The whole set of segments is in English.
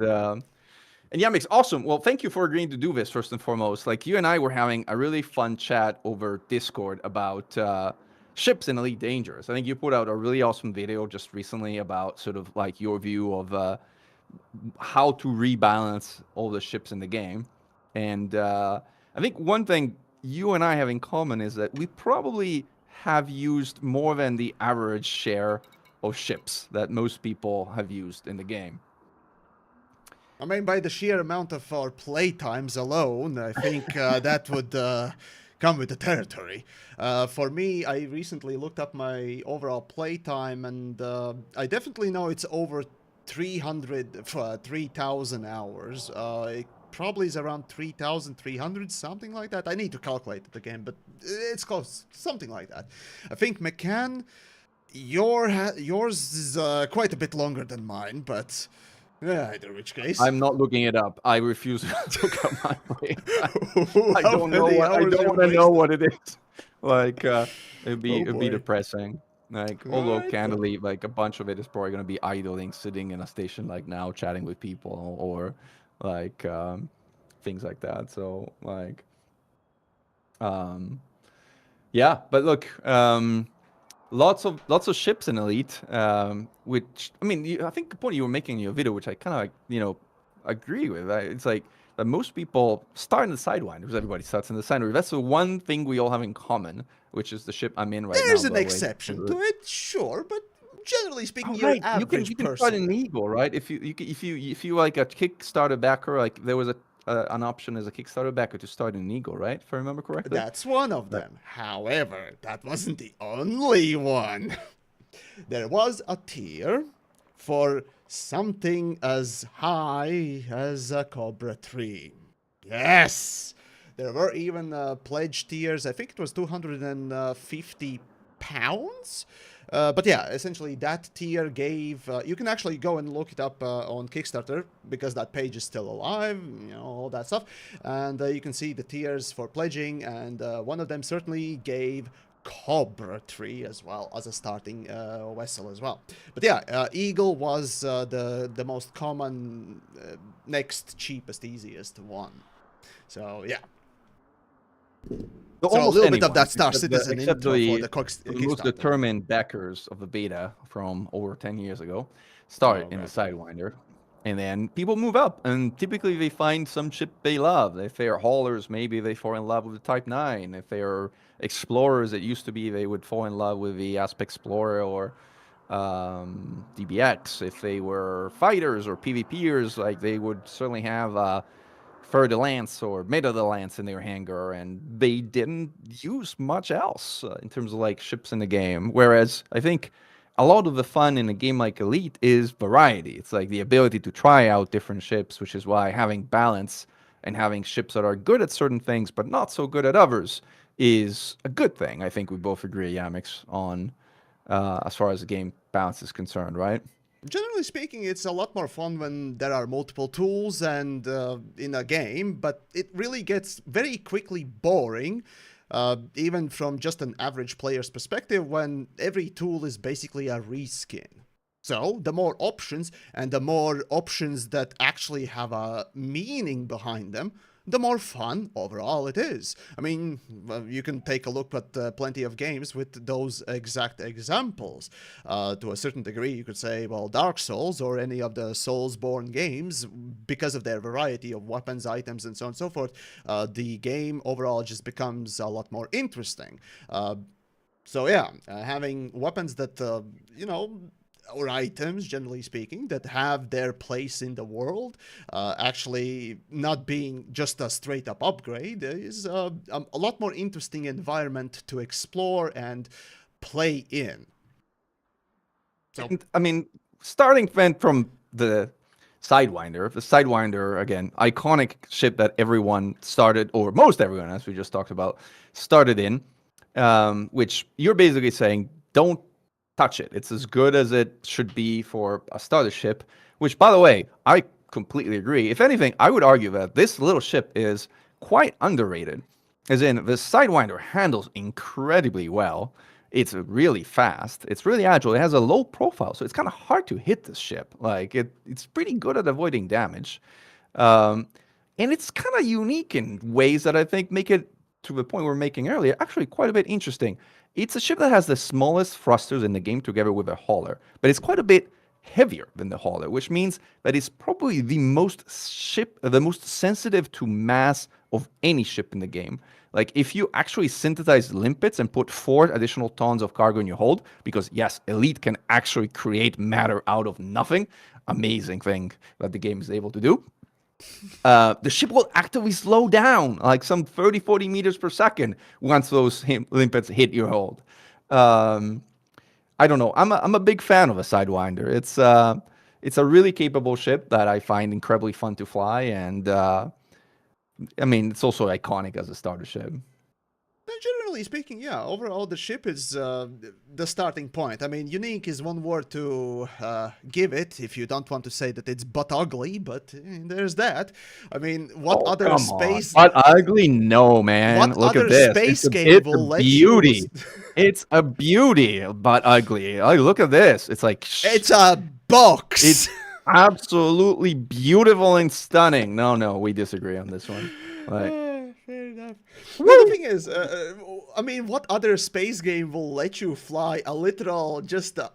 And yeah, makes awesome. Well, thank you for agreeing to do this first and foremost. Like you and I were having a really fun chat over Discord about ships in Elite Dangerous. I think you put out a really awesome video just recently about sort of like your view of how to rebalance all the ships in the game. And I think one thing you and I have in common is that we probably have used more than the average share of ships that most people have used in the game. I mean, by the sheer amount of our playtimes alone, I think that would come with the territory. For me, I recently looked up my overall playtime, and I definitely know it's over 3,000 hours. It probably is around 3,300, something like that. I need to calculate it again, but it's close, something like that. I think Mechann, yours is quite a bit longer than mine, but... Yeah, either which case. I'm not looking it up. I refuse to look up my play. I How don't know many what I hours don't you want to know wasted? what it is. Like it'd be Oh it'd be boy. depressing. Like although Alright. candidly, like a bunch of it is probably gonna be idling, sitting in a station like now, chatting with people or like things like that. So like um yeah, but look, lots of ships in Elite, which I mean, I think the point you were making in your video, which I kind of like, agree with. Right? It's like that most people start in the Sidewinder because everybody starts in the Sidewinder. That's the one thing we all have in common, which is the ship I'm in right now. There's By an the way. exception to it, sure, but generally speaking, Oh, your right. You average can start person. in Eagle, right? If you like a Kickstarter backer, like there was an option as a Kickstarter backer to start in Eagle, right? If I remember correctly. That's one of them. However, that wasn't the only one. There was a tier for something as high as a Cobra III. Yes! There were even pledge tiers. I think it was 250 pounds. But yeah, essentially that tier gave... you can actually go and look it up on Kickstarter, because that page is still alive, all that stuff. And you can see the tiers for pledging, and one of them certainly gave Cobra III as well as a starting vessel as well. But yeah, Eagle was the most common, next cheapest, easiest one. So yeah. So a Almost little bit of anyone, that Star except Citizen except intro for the the most Kickstarter. determined backers of the beta from over 10 years ago start in the right. Sidewinder. And then people move up, and typically they find some ship they love. If they are haulers, maybe they fall in love with the Type 9. If they are explorers, it used to be they would fall in love with the Asp Explorer or DBX. If they were fighters or PvPers, like they would certainly have Fer de Lance or Meta de Lance in their hangar, and they didn't use much else in terms of like ships in the game. Whereas I think a lot of the fun in a game like Elite is variety. It's like the ability to try out different ships, which is why having balance and having ships that are good at certain things but not so good at others is a good thing. I think we both agree, Yamix, on as far as the game balance is concerned, right? Generally speaking, it's a lot more fun when there are multiple tools and in a game, but it really gets very quickly boring, even from just an average player's perspective, when every tool is basically a reskin. So, the more options, and the more options that actually have a meaning behind them, the more fun overall it is. I mean, you can take a look at plenty of games with those exact examples. To a certain degree, you could say, well, Dark Souls or any of the Souls-born games, because of their variety of weapons, items, and so on and so forth, the game overall just becomes a lot more interesting. So yeah, having weapons that, or items, generally speaking, that have their place in the world, actually not being just a straight-up upgrade, is a lot more interesting environment to explore and play in. So, And, I mean, starting then from the Sidewinder, again, iconic ship that everyone started, or most everyone, as we just talked about, started in, which you're basically saying, don't touch it. It's as good as it should be for a starter ship, which, by the way, I completely agree. If anything, I would argue that this little ship is quite underrated. As in, the Sidewinder handles incredibly well. It's really fast. It's really agile. It has a low profile, so it's kind of hard to hit this ship. Like it's pretty good at avoiding damage, um, and it's kind of unique in ways that I think make it, to the point we were making earlier, actually quite a bit interesting. It's a ship that has the smallest thrusters in the game together with a hauler, but it's quite a bit heavier than the hauler, which means that it's probably the most sensitive to mass of any ship in the game. Like if you actually synthesize limpets and put 4 additional tons of cargo in your hold, because yes, Elite can actually create matter out of nothing, amazing thing that the game is able to do. The ship will actively slow down like some 30, 40 meters per second once those limpets hit your hold. Um, I don't know. I'm a big fan of a sidewinder. It's a really capable ship that I find incredibly fun to fly, and I mean it's also iconic as a starter ship. Generally speaking, yeah, overall the ship is the starting point. I mean, unique is one word to give it if you don't want to say that it's but ugly, but there's that. I mean, what Oh, other come on. space But ugly? No, man. what Look at other this. space game It's a will let you beauty. It's a beauty, but ugly. Like, look at this. It's like, It's a box. it's absolutely beautiful and stunning. No, we disagree on this one. Like, Fair enough. woo! Well, the thing is, I mean, what other space game will let you fly a literal, just a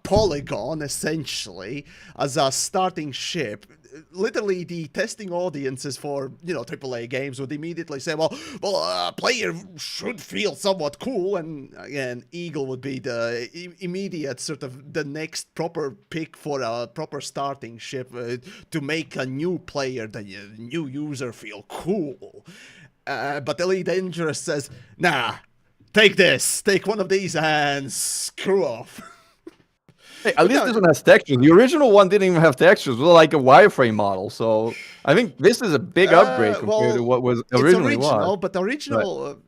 polygon, essentially, as a starting ship? Literally, the testing audiences for, AAA games would immediately say, well, a player should feel somewhat cool, and again, Eagle would be the immediate sort of the next proper pick for a proper starting ship to make a new player, the new user feel cool. But Elite Dangerous says, nah, take this, take one of these and screw off. Hey, at least this one has textures. The original one didn't even have textures. It was like a wireframe model. So I think this is a big upgrade compared to what was originally it's original, was. but original.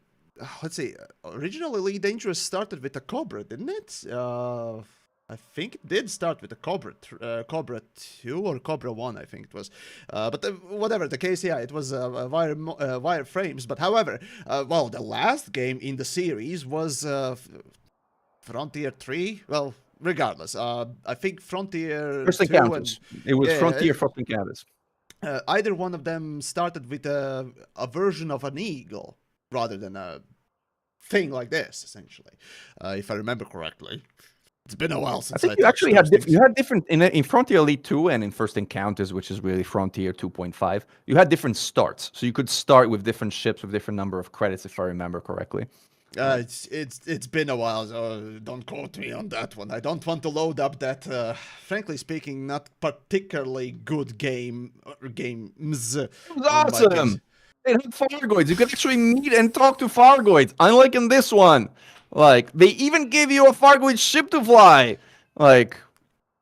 Let's see. Original Elite Dangerous started with a Cobra, didn't it? I think it did start with a Cobra 2 or Cobra 1, I think it was. But whatever the case, yeah, it was wire frames. But however, well, the last game in the series was Frontier 3. Well, regardless, I think Frontier First 2 Encounters. It was yeah, Frontier First Encounters. either one of them started with a version of an eagle rather than a thing like this, essentially, if I remember correctly. It's been a while I since think I you touched actually those things. you had different in Frontier Elite 2 and in First Encounters, which is really Frontier 2.5. You had different starts, so you could start with different ships with different number of credits, if I remember correctly. It's been a while, so don't quote me on that one. I don't want to load up that, frankly speaking, not particularly good games It was on my PC. awesome. It had Fargoids. You could actually meet and talk to Fargoids, unlike in this one. Like they even give you a Fargoid ship to fly, like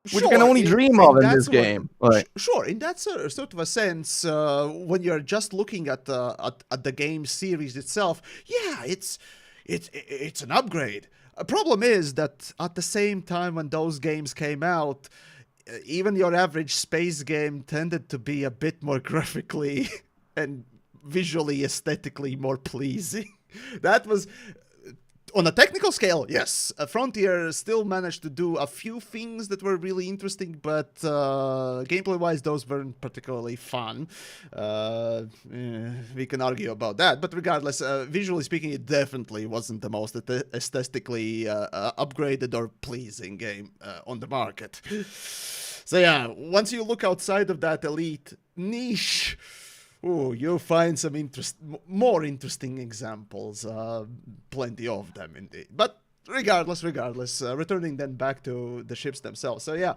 which you can Sure, only dream in of in that this game. Like, sure, in that sort of a sense, when you're just looking at the game series itself, yeah, it's an upgrade. A problem is that at the same time when those games came out, even your average space game tended to be a bit more graphically and visually aesthetically more pleasing. That was on a technical scale, yes, Frontier still managed to do a few things that were really interesting, but gameplay-wise, those weren't particularly fun. We can argue about that, but regardless, visually speaking, it definitely wasn't the most aesthetically upgraded or pleasing game on the market. So yeah, once you look outside of that Elite niche, ooh, you'll find some more interesting examples. Plenty of them, indeed. But regardless, returning then back to the ships themselves. So yeah,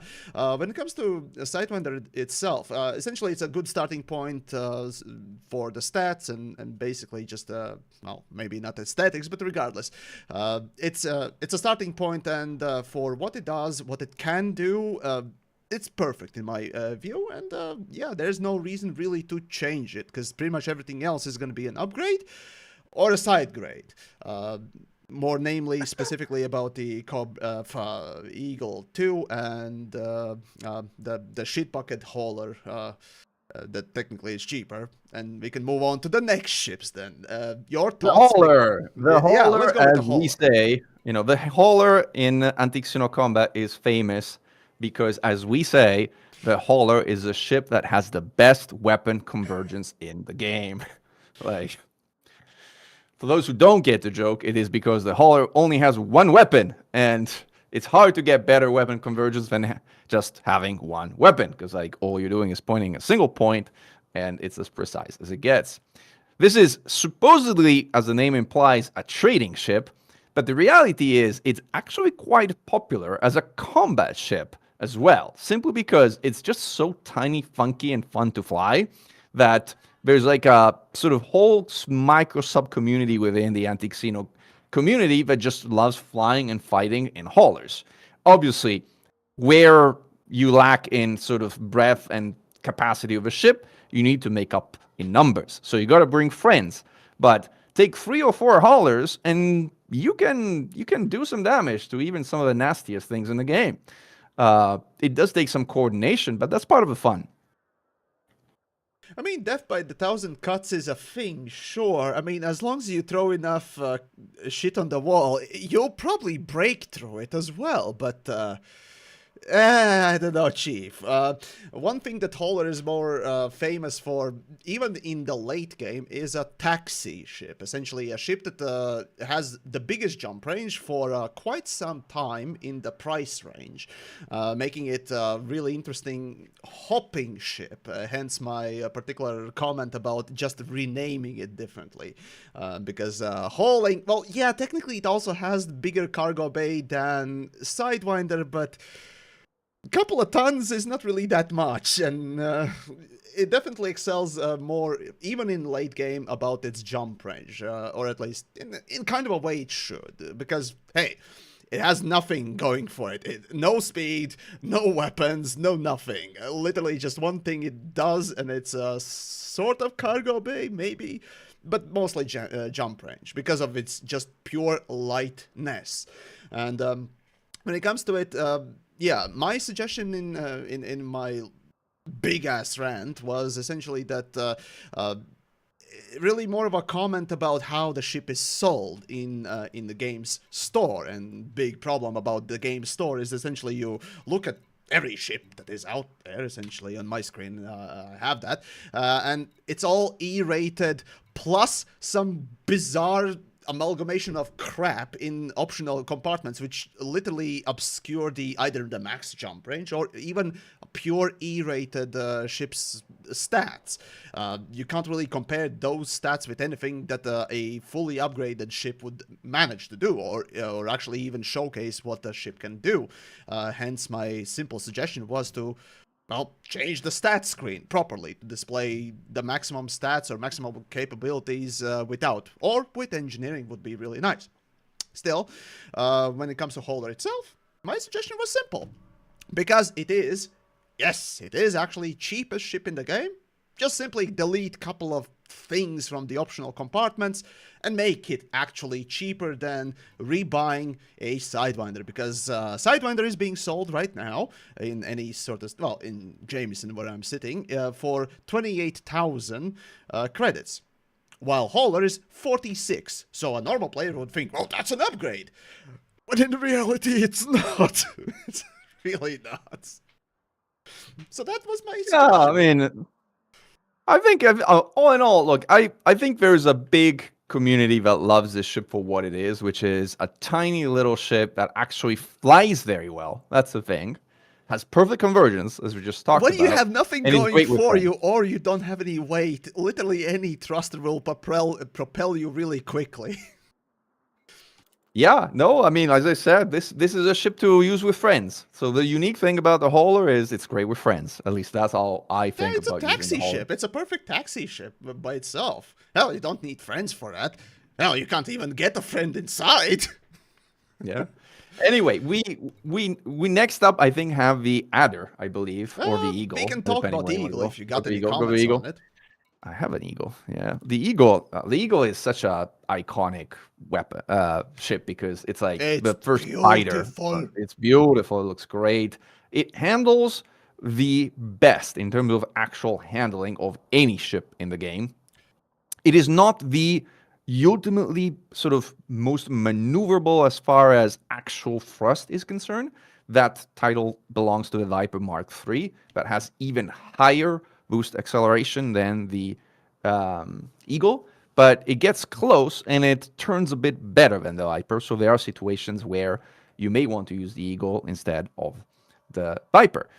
when it comes to Sidewinder itself, essentially it's a good starting point for the stats and basically just, well, maybe not aesthetics, but regardless, it's a starting point, and for what it does, what it can do, it's perfect in my view, and yeah, there's no reason really to change it, because pretty much everything else is going to be an upgrade or a side grade. More namely, specifically about the Eagle 2 and the shit bucket hauler that technically is cheaper, and we can move on to the next ships then. Your The thoughts? hauler, the Yeah, let's hauler, go with the as we hauler. say, the hauler in Antique Sinnoh Combat is famous because, as we say, the hauler is a ship that has the best weapon convergence in the game. Like, for those who don't get the joke, it is because the hauler only has one weapon, and it's hard to get better weapon convergence than just having one weapon, because like all you're doing is pointing a single point, and it's as precise as it gets. This is supposedly, as the name implies, a trading ship, but the reality is it's actually quite popular as a combat ship as well, simply because it's just so tiny, funky, and fun to fly that there's like a sort of whole micro sub-community within the Antique Sinnoh community that just loves flying and fighting in haulers. Obviously, where you lack in sort of breadth and capacity of a ship, you need to make up in numbers. So you got to bring friends, but take 3 or 4 haulers, and you can do some damage to even some of the nastiest things in the game. It does take some coordination, but that's part of the fun. I mean, death by the 1,000 cuts is a thing, sure. I mean, as long as you throw enough shit on the wall, you'll probably break through it as well, but I don't know, Chief. One thing that Hauler is more famous for, even in the late game, is a taxi ship. Essentially, a ship that has the biggest jump range for quite some time in the price range, making it a really interesting hopping ship. Hence my particular comment about just renaming it differently. Because hauling, well, yeah, technically it also has bigger cargo bay than Sidewinder, but couple of tons is not really that much, and it definitely excels more, even in late game, about its jump range, or at least in kind of a way it should, because, hey, it has nothing going for it. No speed, no weapons, no nothing. Literally just one thing it does, and it's a sort of cargo bay, maybe, but mostly jump range, because of its just pure lightness. And when it comes to it, yeah, my suggestion in my big ass rant was essentially that really more of a comment about how the ship is sold in the game's store. And big problem about the game store is essentially you look at every ship that is out there. Essentially on my screen, I have that, and it's all E-rated plus some bizarre amalgamation of crap in optional compartments, which literally obscure either the max jump range or even pure E-rated ship's stats. You can't really compare those stats with anything that a fully upgraded ship would manage to do, or actually even showcase what the ship can do. Hence, my simple suggestion was to, well, change the stats screen properly to display the maximum stats or maximum capabilities without, or with engineering would be really nice. Still, when it comes to Hauler itself, my suggestion was simple. Because it is, yes, it is actually cheapest ship in the game. Just simply delete a couple of things from the optional compartments and make it actually cheaper than rebuying a Sidewinder, because Sidewinder is being sold right now in any sort of, well, in Jameson where I'm sitting, for 28,000 credits, while Hauler is 46. So a normal player would think, well, that's an upgrade, but in reality it's not. It's really not. So that was my suggestion. Yeah, I mean, I think all in all, look, I think there's a big community that loves this ship for what it is, which is a tiny little ship that actually flies very well. That's the thing. Has perfect convergence, as we just talked about. When you have nothing and is going great with for friends. you, or you don't have any weight, literally any thruster will propel you really quickly. Yeah, no, I mean, as I said, this is a ship to use with friends. So the unique thing about the Hauler is it's great with friends. At least that's all I Yeah, think it's a about using taxi the Hauler. ship. It's a perfect taxi ship by itself. Hell, you don't need friends for that. Hell, you can't even get a friend inside. Yeah. Anyway, we next up I think have the Adder, I believe, or the Eagle. We can talk depending about the where you wanna Eagle go. if you got Go any Eagle, go comments Eagle. on it. I have an Eagle. Yeah, the Eagle is such a iconic weapon ship because it's like It's the first fighter. beautiful. It's beautiful. It looks great. It handles the best in terms of actual handling of any ship in the game. It is not the ultimately sort of most maneuverable as far as actual thrust is concerned. That title belongs to the Viper Mark III, that has even higher boost acceleration than the Eagle, but it gets close and it turns a bit better than the Viper. So there are situations where you may want to use the Eagle instead of the Viper.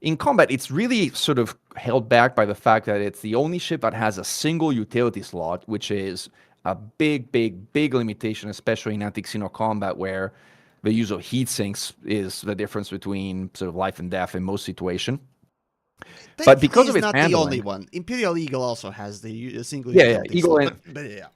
In combat, it's really sort of held back by the fact that it's the only ship that has a single utility slot, which is a big limitation, especially in anti-xeno combat, where the use of heat sinks is the difference between sort of life and death in most situations. But Thankfully, because of it's its not the only handling, one. Imperial Eagle also has the single yeah, utility Eagle slot, and but yeah.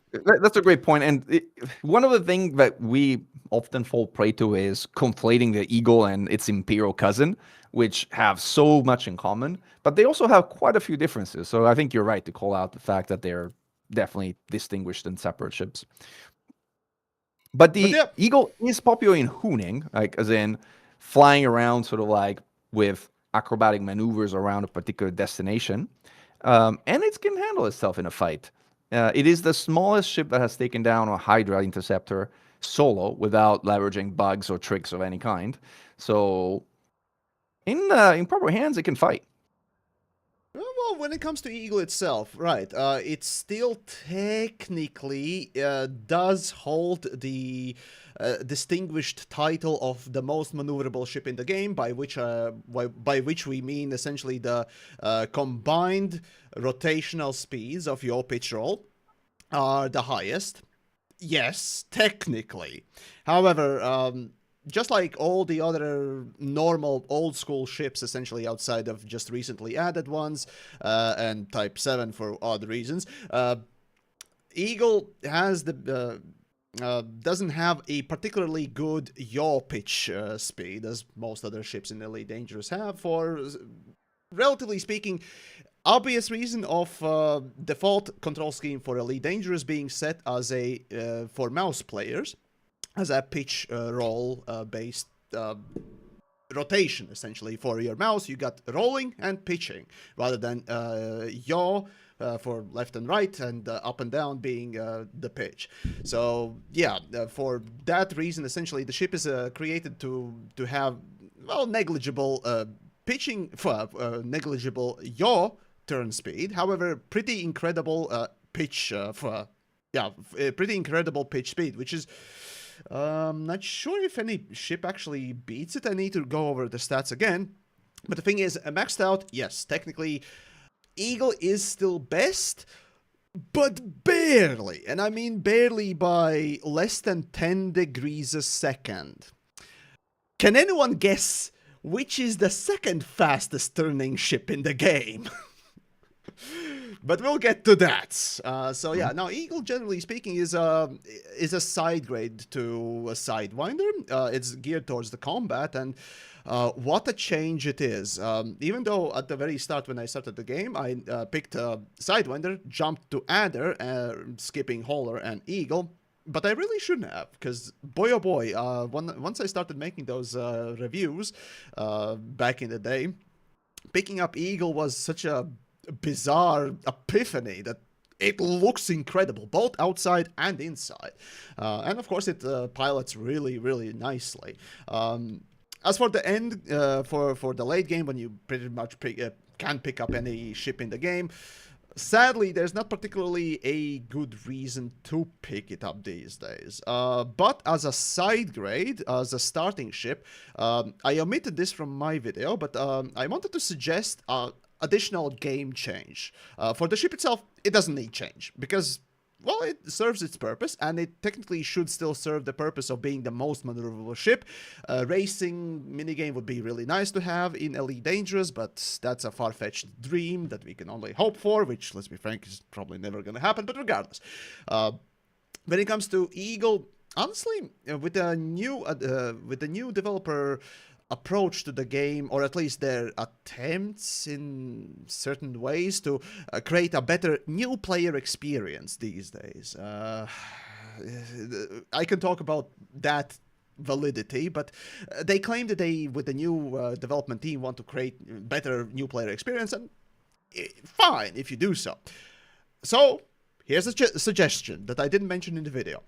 that's a great point. And one of the things that we often fall prey to is conflating the Eagle and its Imperial cousin, which have so much in common, but they also have quite a few differences. So I think you're right to call out the fact that they're definitely distinguished and separate ships. But But the yeah, Eagle is popular in hooning, like as in flying around, sort of like with acrobatic maneuvers around a particular destination, and it can handle itself in a fight. It is the smallest ship that has taken down a Hydra interceptor solo without leveraging bugs or tricks of any kind. So, in proper hands, it can fight. well, when it comes to Eagle itself, right, it still technically does hold the distinguished title of the most maneuverable ship in the game, by which we mean essentially the combined rotational speeds of your pitch roll are the highest. Yes, technically. However, just like all the other normal old school ships, essentially outside of just recently added ones, and Type 7 for odd reasons, Eagle has doesn't have a particularly good yaw pitch speed, as most other ships in Elite Dangerous have, for, relatively speaking, obvious reason of default control scheme for Elite Dangerous being set as a for mouse players as a pitch roll based rotation. Essentially, for your mouse you got rolling and pitching rather than yaw for left and right, and up and down being the pitch. So yeah, for that reason, essentially the ship is created to have, well, negligible pitching for negligible yaw turn speed. However, pretty incredible pitch for yeah, pretty incredible pitch speed, which is not sure if any ship actually beats it. I need to go over the stats again. But the thing is, maxed out, yes, technically, Eagle is still best, but barely. And I mean barely by less than 10 degrees a second. Can anyone guess which is the second fastest turning ship in the game? But we'll get to that. So yeah, now Eagle, generally speaking, is a side grade to a sidewinder. It's geared towards the combat, and what a change it is. Even though at the very start, when I started the game, I picked sidewinder, jumped to adder, skipping hauler and eagle. But I really shouldn't have, because boy oh boy, once I started making those reviews back in the day, picking up Eagle was such a bizarre epiphany that it looks incredible, both outside and inside. And of course, it pilots really, really nicely. As for the end, for the late game, when you pretty much can pick up any ship in the game, sadly, there's not particularly a good reason to pick it up these days. But as a side grade, as a starting ship, I omitted this from my video, but I wanted to suggest additional game change. For the ship itself, it doesn't need change, because, well, it serves its purpose, and it technically should still serve the purpose of being the most maneuverable ship. Racing minigame would be really nice to have in Elite Dangerous, but that's a far-fetched dream that we can only hope for, which, let's be frank, is probably never going to happen, but regardless. When it comes to Eagle, honestly, with the new developer approach to the game, or at least their attempts in certain ways to create a better new player experience these days. I can talk about that validity, but they claim that they, with the new development team, want to create better new player experience, and fine if you do so. So, here's a suggestion that I didn't mention in the video.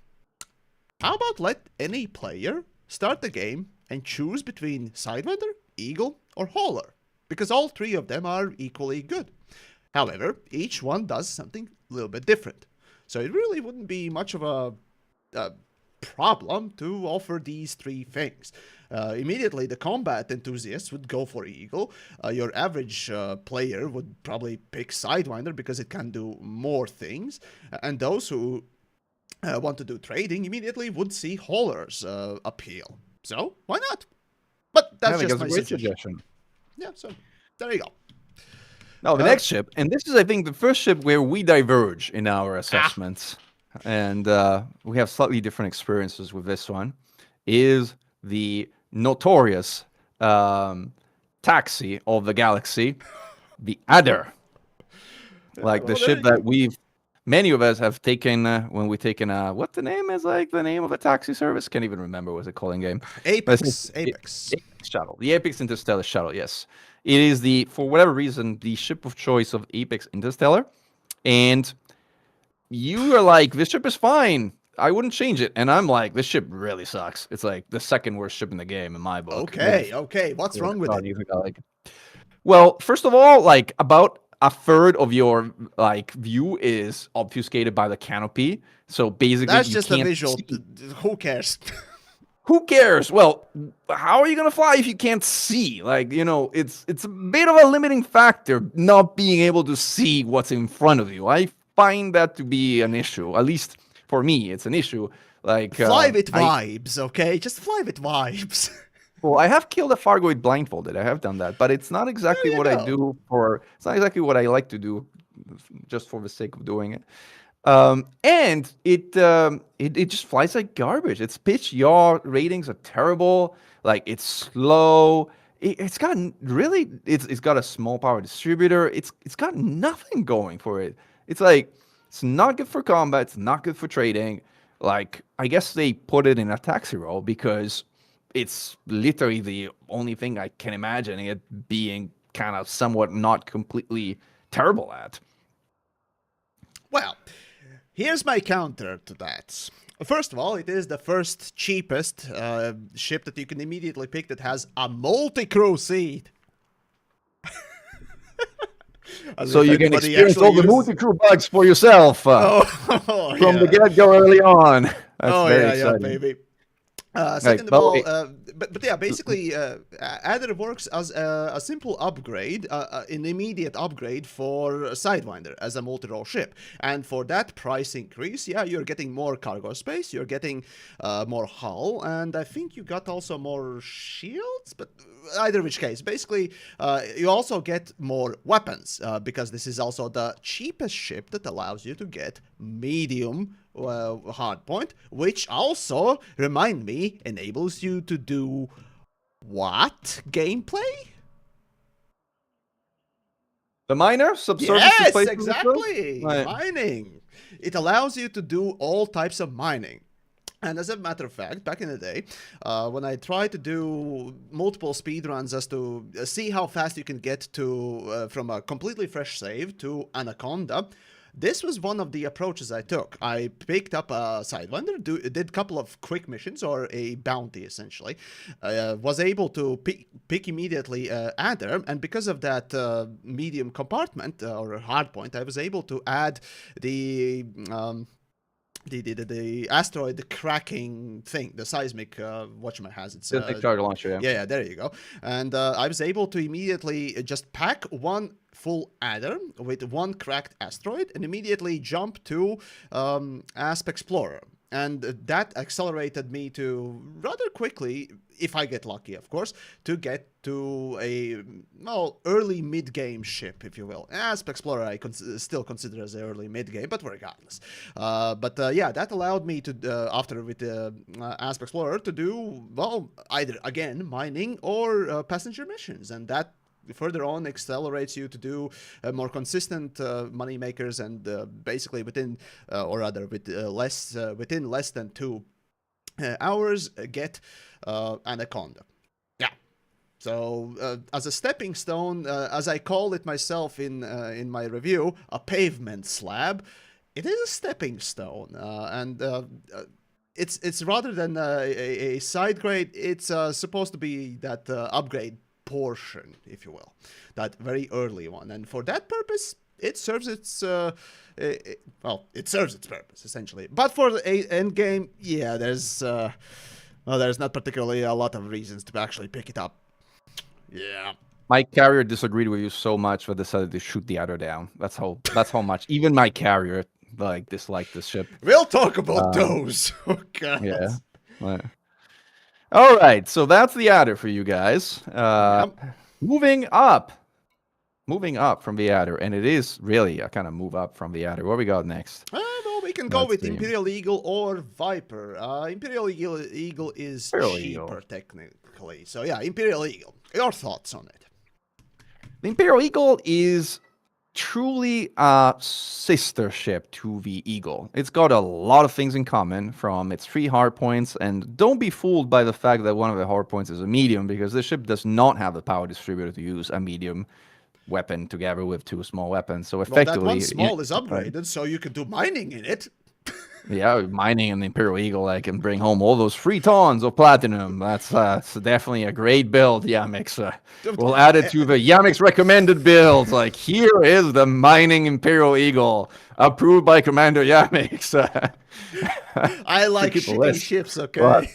How about let any player start the game and choose between sidewinder, eagle, or hauler, because all three of them are equally good. However, each one does something a little bit different. So it really wouldn't be much of a problem to offer these three things. Immediately, the combat enthusiasts would go for eagle. Your average player would probably pick sidewinder because it can do more things. And those who want to do trading immediately would see haulers appeal. So why not? But that's just my suggestion. Yeah, so there you go. Now, the next ship, and this is, I think, the first ship where we diverge in our assessments, and we have slightly different experiences with this one, is the notorious taxi of the galaxy, the Adder. Like the ship that many of us have taken when we've taken, what the name is, like the name of a taxi service? Can't even remember what's it called in game. Apex Shuttle. The Apex Interstellar Shuttle, yes. It is for whatever reason, the ship of choice of Apex Interstellar. And you are like, this ship is fine. I wouldn't change it. And I'm like, this ship really sucks. It's like the second worst ship in the game in my book. Okay. What's wrong with it? Well, first of all, like about a third of your like view is obfuscated by the canopy. So basically, that's just a visual. Who cares? Who cares? Well, how are you gonna fly if you can't see? Like, you know, it's a bit of a limiting factor not being able to see what's in front of you. I find that to be an issue. At least for me, it's an issue. Like fly with vibes, okay? Just fly with vibes. Well, I have killed a Fargoid blindfolded. I have done that, but it's not exactly what I do for. It's not exactly what I like to do, just for the sake of doing it. And it just flies like garbage. Its pitch yaw ratings are terrible. Like it's slow. It's got a small power distributor. It's got nothing going for it. It's like it's not good for combat. It's not good for trading. Like I guess they put it in a taxi role because it's literally the only thing I can imagine it being kind of somewhat not completely terrible at. Well, here's my counter to that. First of all, it is the first cheapest ship that you can immediately pick that has a multi-crew seat. So you can experience all the multi-crew bugs for yourself from the get-go early on. That's very exciting. Baby. Second of all, but yeah, basically, Adder works as a simple upgrade, an immediate upgrade for Sidewinder as a multi-role ship. And for that price increase, yeah, you're getting more cargo space, you're getting more hull, and I think you got also more shields, but either which case, basically, you also get more weapons, because this is also the cheapest ship that allows you to get medium hardpoint, which also, remind me, enables you to do what gameplay? The miner? Subsurface yes, exactly. Mining. It allows you to do all types of mining. And as a matter of fact, back in the day, when I tried to do multiple speedruns as to see how fast you can get to from a completely fresh save to Anaconda, this was one of the approaches I took. I picked up a Sidewinder, did a couple of quick missions, or a bounty, essentially. Was able to pick immediately Adder, and because of that medium compartment, or hardpoint, I was able to add the asteroid cracking thing, the seismic whatchamahazard. Seismic charge launcher, yeah, there you go. And I was able to immediately just pack one full Adder with one cracked asteroid and immediately jump to Asp Explorer. And that accelerated me to rather quickly, if I get lucky, of course, to get to a, well, early mid-game ship, if you will. Asp Explorer I still consider as an early mid-game, but regardless. Yeah, that allowed me to, after with Asp Explorer, to do, well, either, again, mining or passenger missions. And that further on accelerates you to do more consistent money makers, and basically within less than 2 ours get Anaconda. Yeah. So as a stepping stone, as I call it myself in my review, a pavement slab, it is a stepping stone, and it's rather than a side grade, it's supposed to be that upgrade portion, if you will, that very early one, and for that purpose, it serves its it serves its purpose essentially. But for the end game, yeah, there's not particularly a lot of reasons to actually pick it up. Yeah. My carrier disagreed with you so much that decided to shoot the other down. That's how much. Even my carrier like disliked this ship. We'll talk about those. Oh god. Yeah. Right. All right, so that's the adder for you guys. Yep. Moving up from the adder, and it is really a kind of move up from the adder. What we got next? Well, we can go with see. Imperial Eagle or Viper. Imperial Eagle is Imperial cheaper Eagle. technically. So yeah, Imperial Eagle. Your thoughts on it? The Imperial Eagle is truly a sister ship to the Eagle. It's got a lot of things in common from its 3 hard points, and don't be fooled by the fact that one of the hard points is a medium, because this ship does not have the power distributor to use a medium weapon together with 2 small weapons. So effectively, Well, that one small is upgraded, so you can do mining in it. yeah, mining in the Imperial Eagle, I can bring home all those 3 tons of platinum. That's definitely a great build, Yamix. We'll add it to the Yamix recommended builds. Like, here is the mining Imperial Eagle, approved by Commander Yamix. I like shitty ships, okay?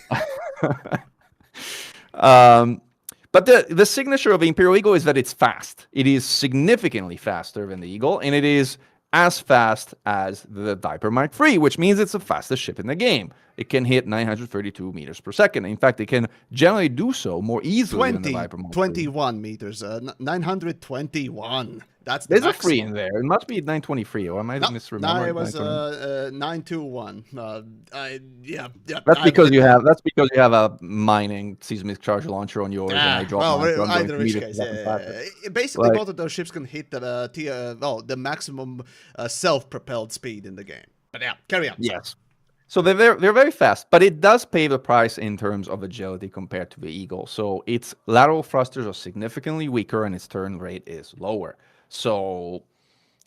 But the signature of the Imperial Eagle is that it's fast. It is significantly faster than the Eagle, and it is as fast as the Viper Mark III, which means it's the fastest ship in the game. It can hit 932 meters per second. In fact, it can generally do so more easily than the Viper Mark III. 21 meters, 921. That's the There's maximum. a 3 in there. It must be 923, or am I misremembering? No, it was 921. Yeah. That's because you have a mining seismic charge launcher on yours, and I drop mine, so I'm either going which to case, faster. basically Like, both of those ships can hit the maximum self-propelled speed in the game. But yeah, carry on. Yes. So they're very fast, but it does pay the price in terms of agility compared to the Eagle. So its lateral thrusters are significantly weaker, and its turn rate is lower. So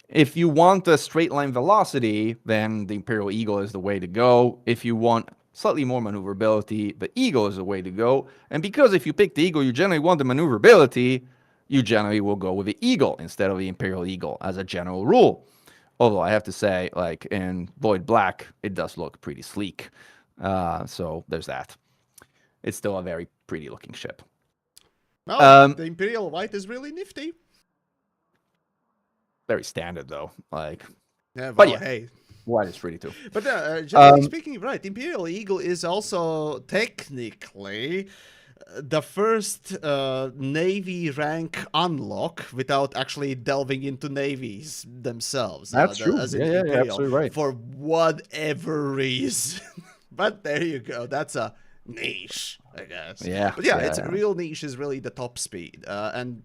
if you want a straight line velocity, then the Imperial Eagle is the way to go. If you want slightly more maneuverability, the Eagle is the way to go. And because if you pick the Eagle, you generally want the maneuverability, you generally will go with the Eagle instead of the Imperial Eagle as a general rule. Although I have to say, like in Void Black, it does look pretty sleek. So there's that. It's still a very pretty looking ship. Well, the Imperial White is really nifty. Very standard though. Like, Yeah, but yeah, hey. White is pretty too. But generally speaking, right, Imperial Eagle is also technically the first Navy rank unlock without actually delving into navies themselves. That's true. As in Yeah, Imperial, absolutely right. For whatever reason. But there you go. That's a niche, I guess. Yeah. But yeah, it's real niche is really the top speed. And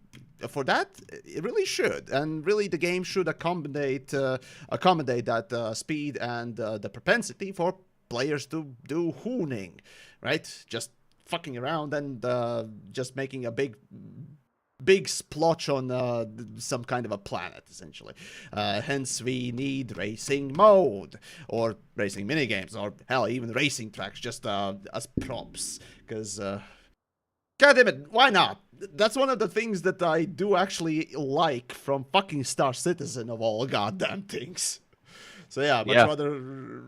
for that, it really should. And really, the game should accommodate that speed and the propensity for players to do hooning, right? Just fucking around and just making a big splotch on some kind of a planet, essentially. Hence, we need racing mode, or racing minigames, or hell, even racing tracks, just as props. Because, god damn it, why not? That's one of the things that I do actually like from fucking Star Citizen, of all goddamn things. So yeah, much rather...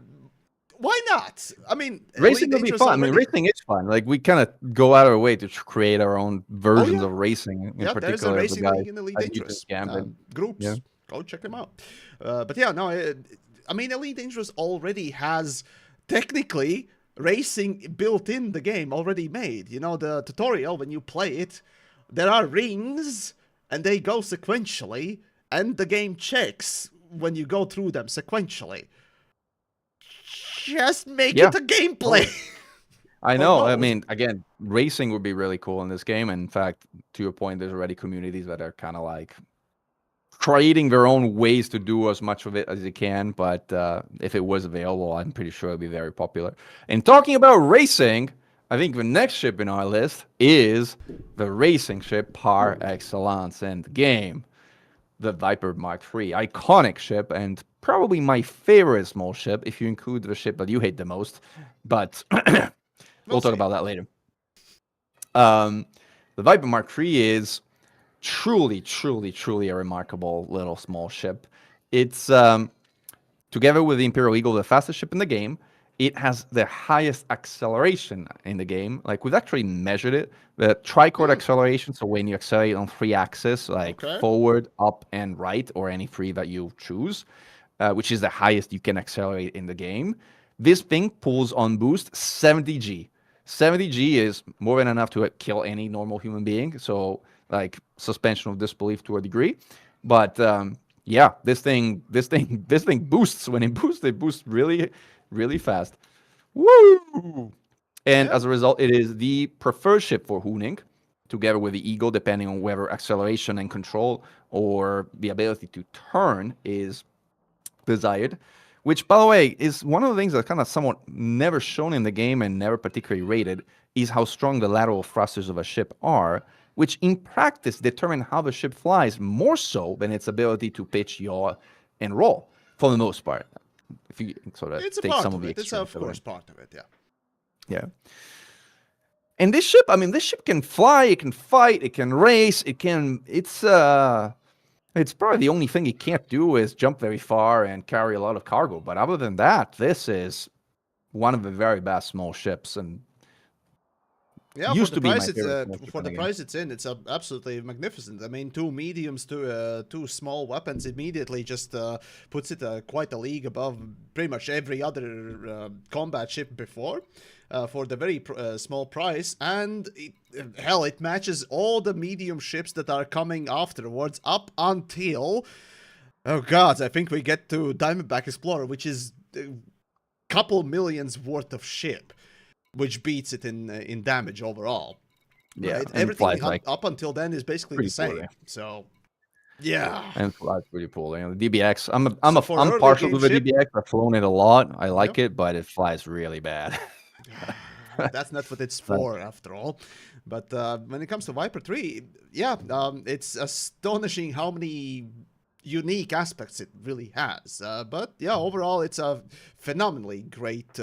Why not? I mean, racing will be fun. I mean, racing is fun. Like, we kind of go out of our way to create our own versions of racing. In particular, there's a racing league in Elite Dangerous. Groups. Yeah. Go check them out. But yeah, no, I mean, Elite Dangerous already has technically racing built in the game, already made. You know, the tutorial, when you play it, there are rings, and they go sequentially, and the game checks when you go through them sequentially. Just make it a gameplay. I know. I mean, again, racing would be really cool in this game. In fact, to your point, there's already communities that are kind of like creating their own ways to do as much of it as they can. But if it was available, I'm pretty sure it'd be very popular. And talking about racing, I think the next ship in our list is the racing ship par excellence in the game, the Viper Mark III, iconic ship and probably my favorite small ship if you include the ship that you hate the most. But we'll talk about that later. The Viper Mark III is truly, truly, truly a remarkable little small ship. It's together with the Imperial Eagle, the fastest ship in the game. It has the highest acceleration in the game. Like we've actually measured it. The trichord acceleration, so when you accelerate on 3 axes, like forward, up, and right, or any 3 that you choose, which is the highest you can accelerate in the game. This thing pulls on boost 70G. 70G is more than enough to kill any normal human being. So like suspension of disbelief to a degree. But yeah, this thing boosts. When it boosts really, really fast. Woo! And as a result, it is the preferred ship for hooning, together with the Eagle, depending on whether acceleration and control or the ability to turn is desired. Which, by the way, is one of the things that's kind of somewhat never shown in the game and never particularly rated, is how strong the lateral thrusters of a ship are, which in practice determine how the ship flies more so than its ability to pitch, yaw, and roll, for the most part. If you sort of take some of the It's of course part of it, yeah. Yeah. And this ship, I mean, this ship can fly, it can fight, it can race, it's probably the only thing it can't do is jump very far and carry a lot of cargo. But other than that, this is one of the very best small ships, and yeah, used to be my favorite. For the price it's in, it's absolutely magnificent. I mean, 2 mediums to 2 small weapons immediately just puts it quite a league above pretty much every other combat ship before. For the very small price, and it matches all the medium ships that are coming afterwards up until, oh god, I think we get to Diamondback Explorer, which is a couple millions worth of ship, which beats it in damage overall. Yeah, right? Everything up until then is basically the same. Poorly. So yeah, and flies pretty poorly. You know, the DBX, I'm partial to the DBX. I've flown it a lot. I like it, but it flies really bad. That's not what it's for, after all. But when it comes to Viper 3, yeah, it's astonishing how many unique aspects it really has. But yeah, overall, it's a phenomenally great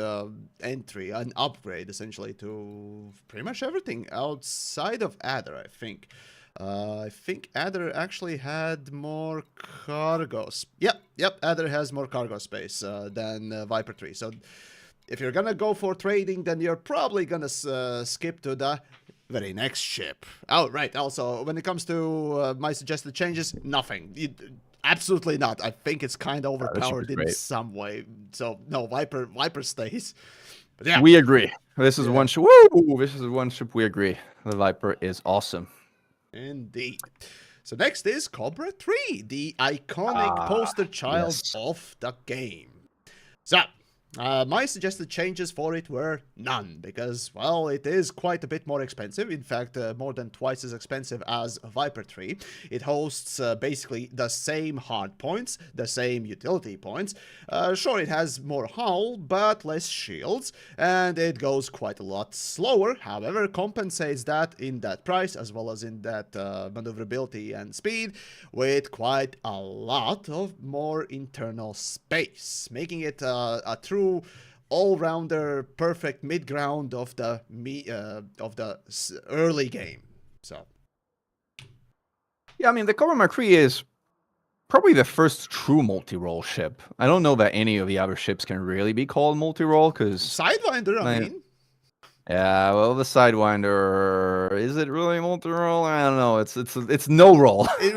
entry, an upgrade, essentially, to pretty much everything outside of Adder, I think. I think Adder actually had more cargo. Yep, Adder has more cargo space than Viper 3. So if you're gonna go for trading, then you're probably gonna skip to the very next ship. Oh, right. Also, when it comes to my suggested changes, nothing. Absolutely not. I think it's kind of overpowered in some way. So no, Viper stays. But yeah, we agree. This is one ship. Woo! This is one ship we agree. The Viper is awesome. Indeed. So next is Cobra III, the iconic poster child of the game. So my suggested changes for it were none, because, well, it is quite a bit more expensive. In fact, more than twice as expensive as Viper 3. It hosts basically the same hard points, the same utility points. Sure, it has more hull, but less shields, and it goes quite a lot slower. However, compensates that in that price, as well as in that maneuverability and speed, with quite a lot of more internal space, making it a true all-rounder, perfect mid-ground of the early game. So yeah, I mean, the Cobra Mark III is probably the first true multi-role ship. I don't know that any of the other ships can really be called multi-role, because sidewinder, I mean. Yeah, well, the sidewinder, is it really multi-role? I don't know. It's no role. It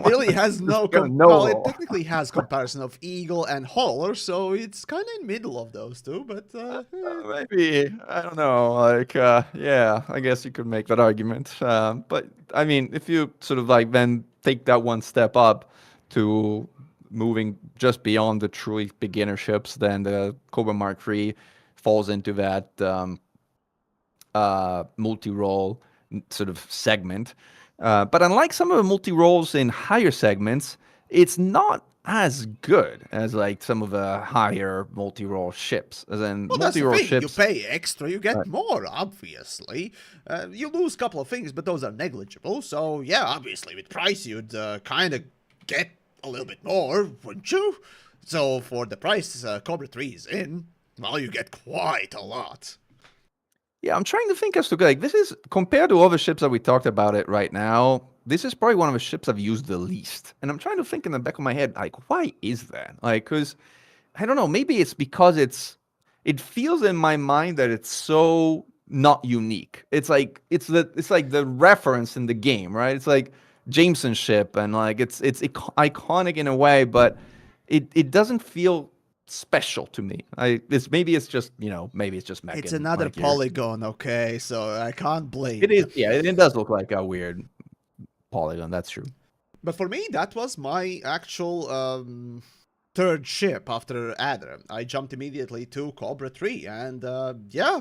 really has no well, it technically has comparison of Eagle and Hauler, so it's kind of in middle of those two, but maybe, I don't know. Like, yeah, I guess you could make that argument. But I mean, if you sort of like then take that one step up to moving just beyond the truly beginner ships, then the Cobra Mark III falls into that multi-role sort of segment. But unlike some of the multi-roles in higher segments, it's not as good as like some of the higher multi-role ships. As in Well, that's the multi-role thing. You ships. pay extra, you get more, obviously. You lose a couple of things, but those are negligible. So, yeah, obviously, with price, you'd kind of get a little bit more, wouldn't you? So, for the price Cobra 3 is in, well, you get quite a lot. Yeah, I'm trying to think as to like this is compared to other ships that we talked about it right now. This is probably one of the ships I've used the least, and I'm trying to think in the back of my head like why is that? Like, because I don't know. Maybe it's because it feels in my mind that it's so not unique. It's like the reference in the game, right? It's like Jameson's ship, and like it's iconic in a way, but it doesn't feel special to me. Maybe it's just maybe it's just It's Mechann. another Like you're, polygon, okay? So, I can't blame it you. is, yeah, it does look like a weird polygon. That's true. But for me, that was my actual third ship after Adder. I jumped immediately to Cobra 3, and yeah,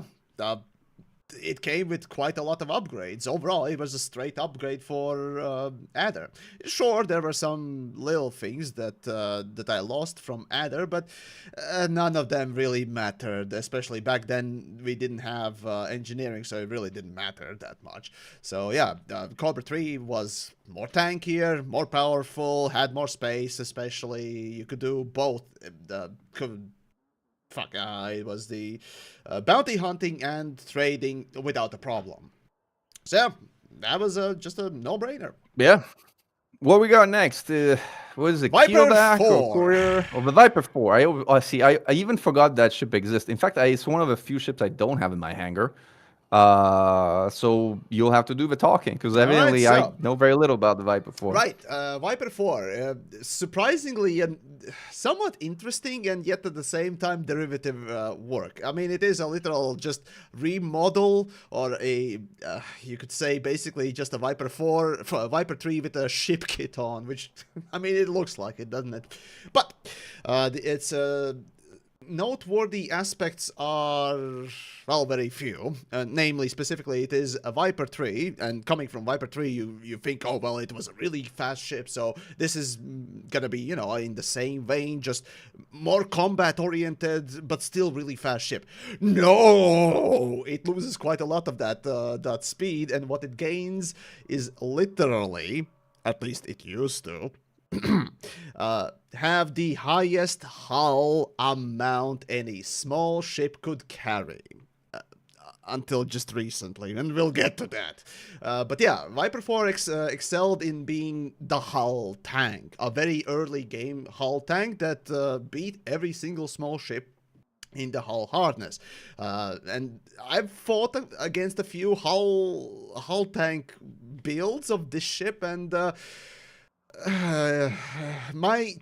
it came with quite a lot of upgrades. Overall, it was a straight upgrade for Adder. Sure, there were some little things that I lost from Adder, but none of them really mattered. Especially back then, we didn't have engineering, so it really didn't matter that much. So yeah, Cobra 3 was more tankier, more powerful, had more space. Especially, you could do both. It was the bounty hunting and trading without a problem. So yeah, that was just a no-brainer. Yeah. What we got next? What is it? Viper Keelback or 4. courier? Or the Viper 4. I see. I even forgot that ship exists. In fact, it's one of the few ships I don't have in my hangar. So you'll have to do the talking because All right, evidently I so know very little about the Viper 4. right, Viper 4, surprisingly and somewhat interesting and yet at the same time derivative work. I mean, it is a literal just remodel or you could say basically just a Viper 4, Viper 3 with a ship kit on, which, I mean, it looks like it, doesn't it? But it's noteworthy aspects are, well, very few. Namely, specifically, it is a Viper 3, and coming from Viper 3, you think, oh, well, it was a really fast ship, so this is gonna be, in the same vein, just more combat-oriented, but still really fast ship. No! It loses quite a lot of that speed, and what it gains is literally, at least it used to, have the highest hull amount any small ship could carry. Until just recently, and we'll get to that. But yeah, Viper 4 excelled in being the hull tank, a very early game hull tank that beat every single small ship in the hull hardness. And I've fought against a few hull tank builds of this ship, and my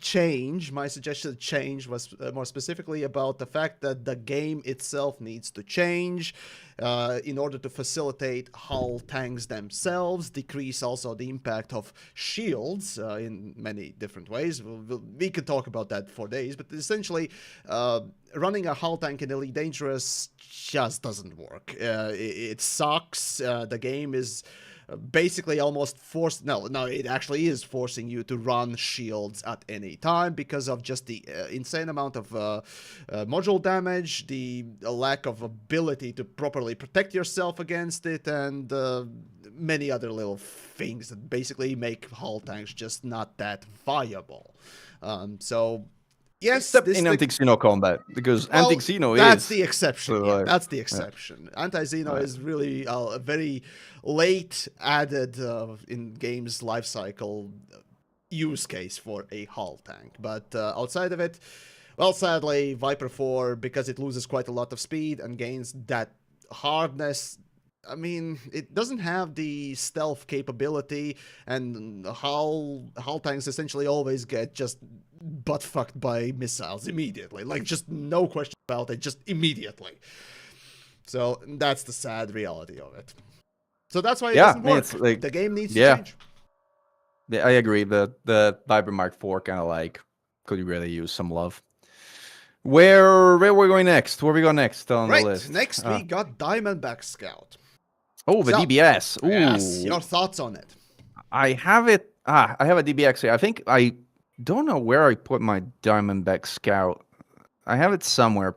suggested change was more specifically about the fact that the game itself needs to change in order to facilitate hull tanks themselves, decrease also the impact of shields in many different ways. We could talk about that for days, but essentially running a hull tank in Elite Dangerous just doesn't work. It sucks. The game is basically almost it actually is forcing you to run shields at any time because of just the insane amount of module damage, the lack of ability to properly protect yourself against it, and many other little things that basically make hull tanks just not that viable. So yes, Except in anti-Xeno combat, because anti-Xeno is... That's the exception. So, yeah, that's the exception. Yeah. Anti-Xeno is really a very late added in game's life cycle use case for a hull tank. But outside of it, well, sadly, Viper 4, because it loses quite a lot of speed and gains that hardness, I mean, it doesn't have the stealth capability, and hull tanks essentially always get just butt fucked by missiles immediately. Like, just no question about it, just immediately. So that's the sad reality of it. So that's why it doesn't work. Like, the game needs to change. Yeah, I agree. The Viper Mark IV kind of like could really use some love. Where are we going next? Where we go next on the list? Next we got Diamondback Scout. Oh, the DBS. Ooh. Yes, your thoughts on it? I have it. I have a DBX here. I think I don't know where I put my Diamondback Scout. I have it somewhere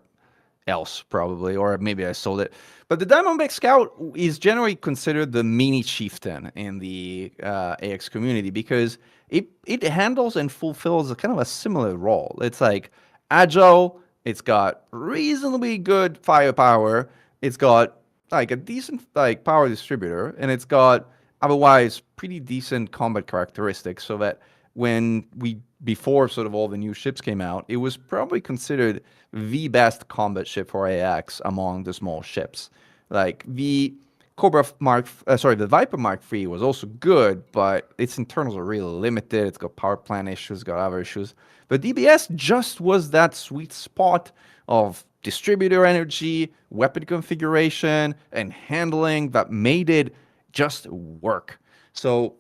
else probably, or maybe I sold it. But the Diamondback Scout is generally considered the mini chieftain in the AX community because it handles and fulfills a kind of a similar role. It's like agile. It's got reasonably good firepower. It's got like a decent like power distributor, and it's got otherwise pretty decent combat characteristics. So that when we before sort of all the new ships came out, it was probably considered the best combat ship for AX among the small ships. Like the the Viper Mark III was also good, but its internals are really limited. It's got power plant issues, got other issues. The DBS just was that sweet spot of distributor energy, weapon configuration, and handling that made it just work. So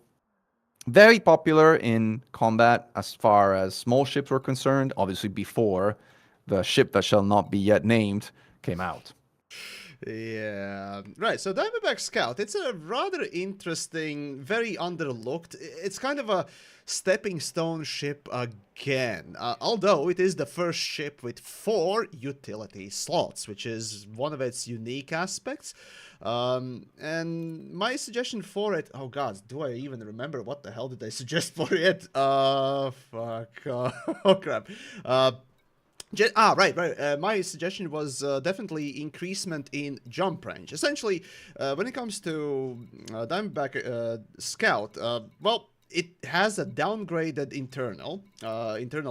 very popular in combat as far as small ships were concerned, obviously before the ship that shall not be yet named came out. Yeah, right. So Diamondback Scout, it's a rather interesting, very underlooked. It's kind of a stepping stone ship again. Although it is the first ship with 4 utility slots, which is one of its unique aspects. And my suggestion for it, oh god, do I even remember what the hell did I suggest for it? Fuck. Oh crap. Right. My suggestion was definitely increasement in jump range. Essentially, when it comes to Diamondback Scout, well, it has a downgraded internal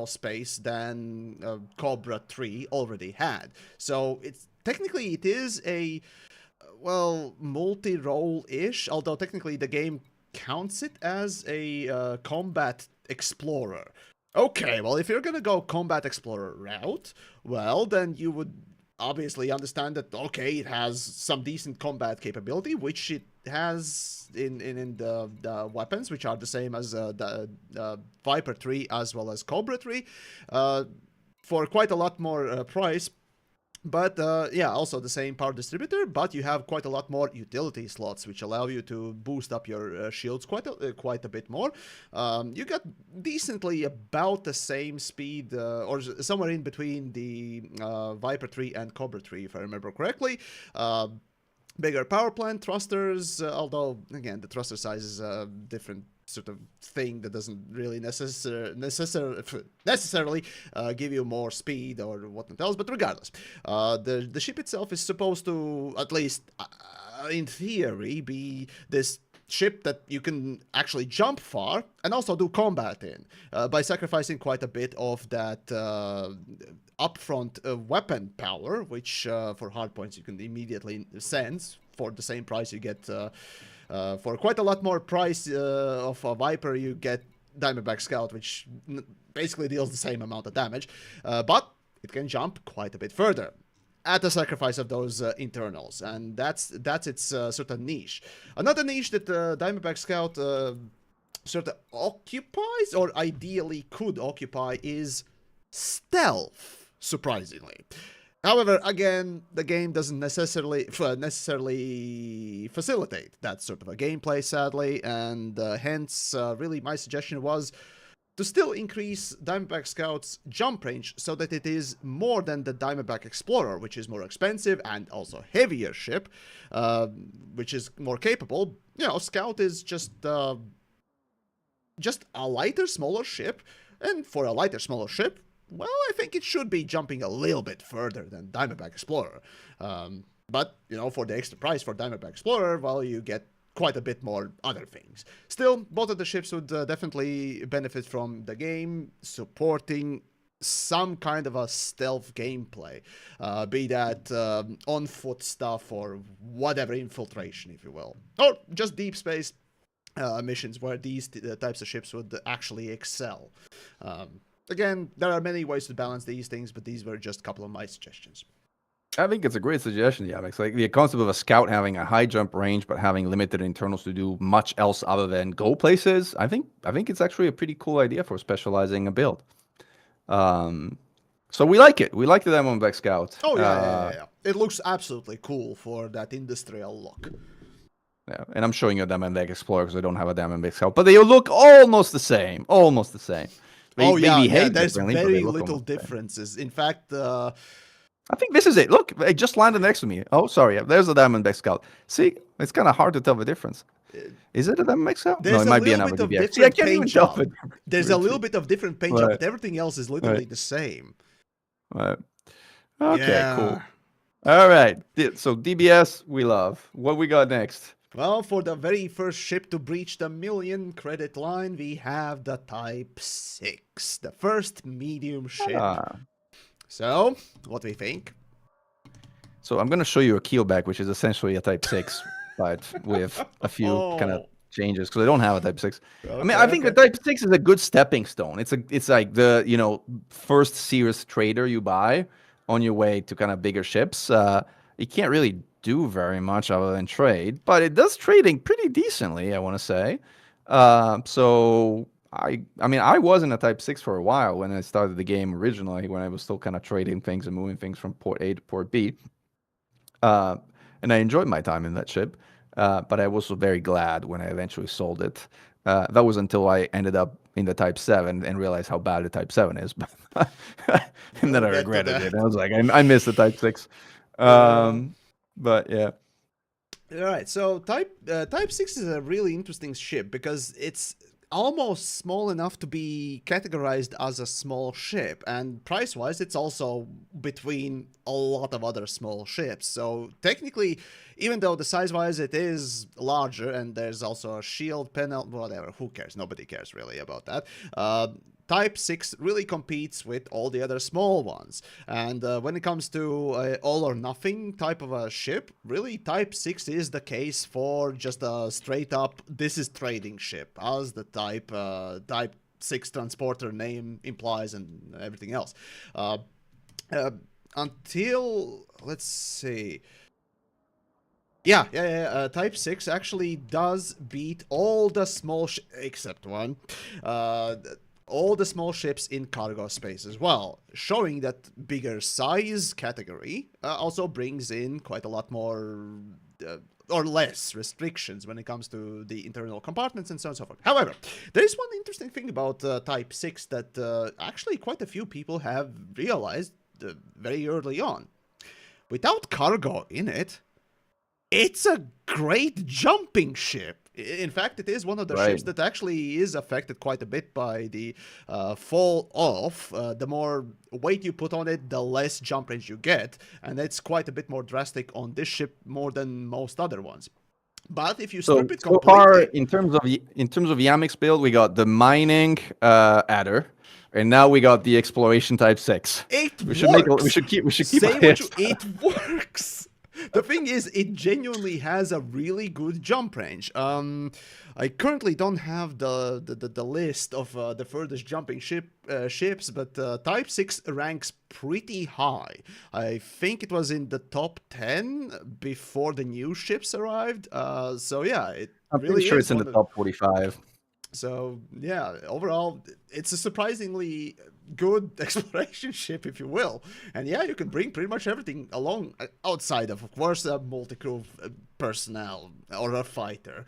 space than Cobra III already had. So it's technically it is a multi-role-ish, although technically the game counts it as a combat explorer. Okay, well, if you're gonna go combat explorer route, well, then you would obviously understand that, okay, it has some decent combat capability, which it has in the weapons, which are the same as the Viper 3 as well as Cobra 3, for quite a lot more price. But yeah, also the same power distributor, but you have quite a lot more utility slots, which allow you to boost up your shields quite a bit more. You got decently about the same speed, or somewhere in between the Viper 3 and Cobra 3, if I remember correctly. Bigger power plant, thrusters, although, again, the thruster size is a different sort of thing that doesn't really necessarily give you more speed or whatnot else, but regardless, the ship itself is supposed to, at least in theory, be this ship that you can actually jump far and also do combat in by sacrificing quite a bit of that upfront weapon power, which for hardpoints you can immediately sense. For the same price you get for quite a lot more price of a Viper, you get Diamondback Scout, which basically deals the same amount of damage, but it can jump quite a bit further at the sacrifice of those internals, and that's its sort of niche. Another niche that Diamondback Scout sort of occupies, or ideally could occupy, is stealth, surprisingly. However, again, the game doesn't necessarily facilitate that sort of a gameplay, sadly, and hence, really, my suggestion was to still increase Diamondback Scout's jump range so that it is more than the Diamondback Explorer, which is more expensive and also heavier ship, which is more capable. You know, Scout is just a lighter, smaller ship, and for a lighter, smaller ship, well, I think it should be jumping a little bit further than Diamondback Explorer. But, you know, for the extra price for Diamondback Explorer, well, you get quite a bit more other things. Still, both of the ships would definitely benefit from the game supporting some kind of a stealth gameplay, be that on-foot stuff or whatever, infiltration, if you will. Or just deep space missions where these types of ships would actually excel. Again, there are many ways to balance these things, but these were just a couple of my suggestions. I think it's a great suggestion, Yavex. Like the concept of a scout having a high jump range but having limited internals to do much else other than go places. I think it's actually a pretty cool idea for specializing a build. So we like it. We like the Diamondback Scout. Oh yeah. It looks absolutely cool for that industrial look. Yeah, and I'm showing you a Diamondback Explorer because I don't have a Diamondback Scout, but they look almost the same. Almost the same. Oh They yeah, behave there's differently, but they very look little almost the same. differences. In fact, I think this is it. Look, it just landed next to me. Oh, sorry. There's a Diamondback Scout. See, it's kind of hard to tell the difference. Is it a Diamondback Scout? No, there's it a might be little another bit of DBX. See, I different can't paint even tell the job. difference There's a between little two. bit of different paint job, Right, but everything else is literally right, the same. right. Okay, Yeah. cool. All right. So DBS, we love. What we got next? Well, for the very first ship to breach the 1,000,000 credit line, we have the Type 6, the first medium ship. Ah. So, what do we think? So I'm going to show you a keelback, which is essentially a Type 6, but with a few kind of Oh, changes because I don't have a Type 6. I mean, okay, I think the okay. Type 6 is a good stepping stone. It's like the, first serious trader you buy on your way to kind of bigger ships. It can't really do very much other than trade, but it does trading pretty decently, I want to say. So I mean, I was in a Type 6 for a while when I started the game originally, when I was still kind of trading things and moving things from port A to port B. Uh, and I enjoyed my time in that ship, but I was also very glad when I eventually sold it. That was until I ended up in the Type 7 and realized how bad the Type 7 is. And then We'll I get to regretted it. that. I was like, I miss the Type 6. Yeah. But yeah. All right, so Type 6 is a really interesting ship because it's almost small enough to be categorized as a small ship, and price-wise it's also between a lot of other small ships. So technically, even though the size-wise it is larger and there's also a shield panel, whatever, who cares? Nobody cares really about that. Type 6 really competes with all the other small ones. And when it comes to all or nothing type of a ship, really Type 6 is the case for just a straight up, this is trading ship, as the Type 6 transporter name implies and everything else. Until, let's see. Yeah. Type 6 actually does beat all the small except one. Uh, all the small ships in cargo space as well, showing that bigger size category also brings in quite a lot more or less restrictions when it comes to the internal compartments and so on and so forth. However, there is one interesting thing about Type 6 that actually quite a few people have realized very early on. Without cargo in it, it's a great jumping ship. In fact, it is one of the ships Right. that actually is affected quite a bit by the fall off. The more weight you put on it, the less jump range you get, and it's quite a bit more drastic on this ship more than most other ones. But if you strip it So far, completely, in terms of Yamik's build, we got the mining adder, and now we got the exploration Type 6. it We should works. we should keep Say a what you, list. it works. The thing is, it genuinely has a really good jump range. I currently don't have the list of the furthest jumping ships, but Type 6 ranks pretty high. I think it was in the top 10 before the new ships arrived. So yeah, it I'm pretty really sure is it's in the one of. top 45. So yeah, overall, it's a surprisingly good exploration ship, if you will. And yeah, you can bring pretty much everything along outside of course, a multi-crew personnel or a fighter.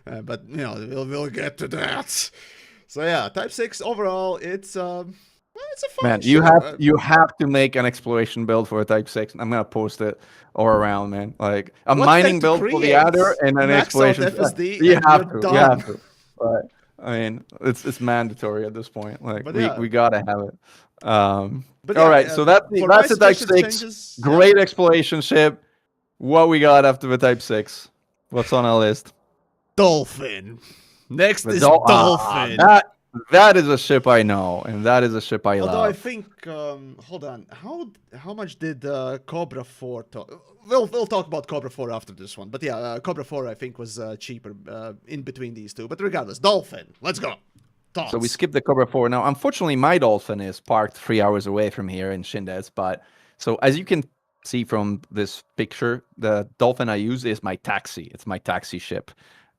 But you know, we'll get to that. So yeah, Type 6 overall, it's well, it's a fine Man, ship. you have to make an exploration build for a Type 6. I'm gonna post it all around, man. Like a What you have mining to build for the adder create, and an max out exploration. FSD, You and you're have to. You done. have to. Right. I mean, it's mandatory at this point. Like But we yeah, gotta have it. but All yeah, right. So that's for my that's the Type suggestions 6. changes, yeah. Great exploration ship. What we got after the Type 6? What's on our list? Dolphin. Next The is Dolphin. that is a ship I know, and that is a ship I Although I love. think, hold on, how much did Cobra 4 talk? We'll talk about Cobra 4 after this one, but yeah, Cobra 4 I think was cheaper in between these two. But regardless, Dolphin, let's go. Thoughts? So we skipped the Cobra 4. Now, unfortunately, my Dolphin is parked 3 hours away from here in Shindes. But so as you can see from this picture, the Dolphin I use is my taxi. It's my taxi ship.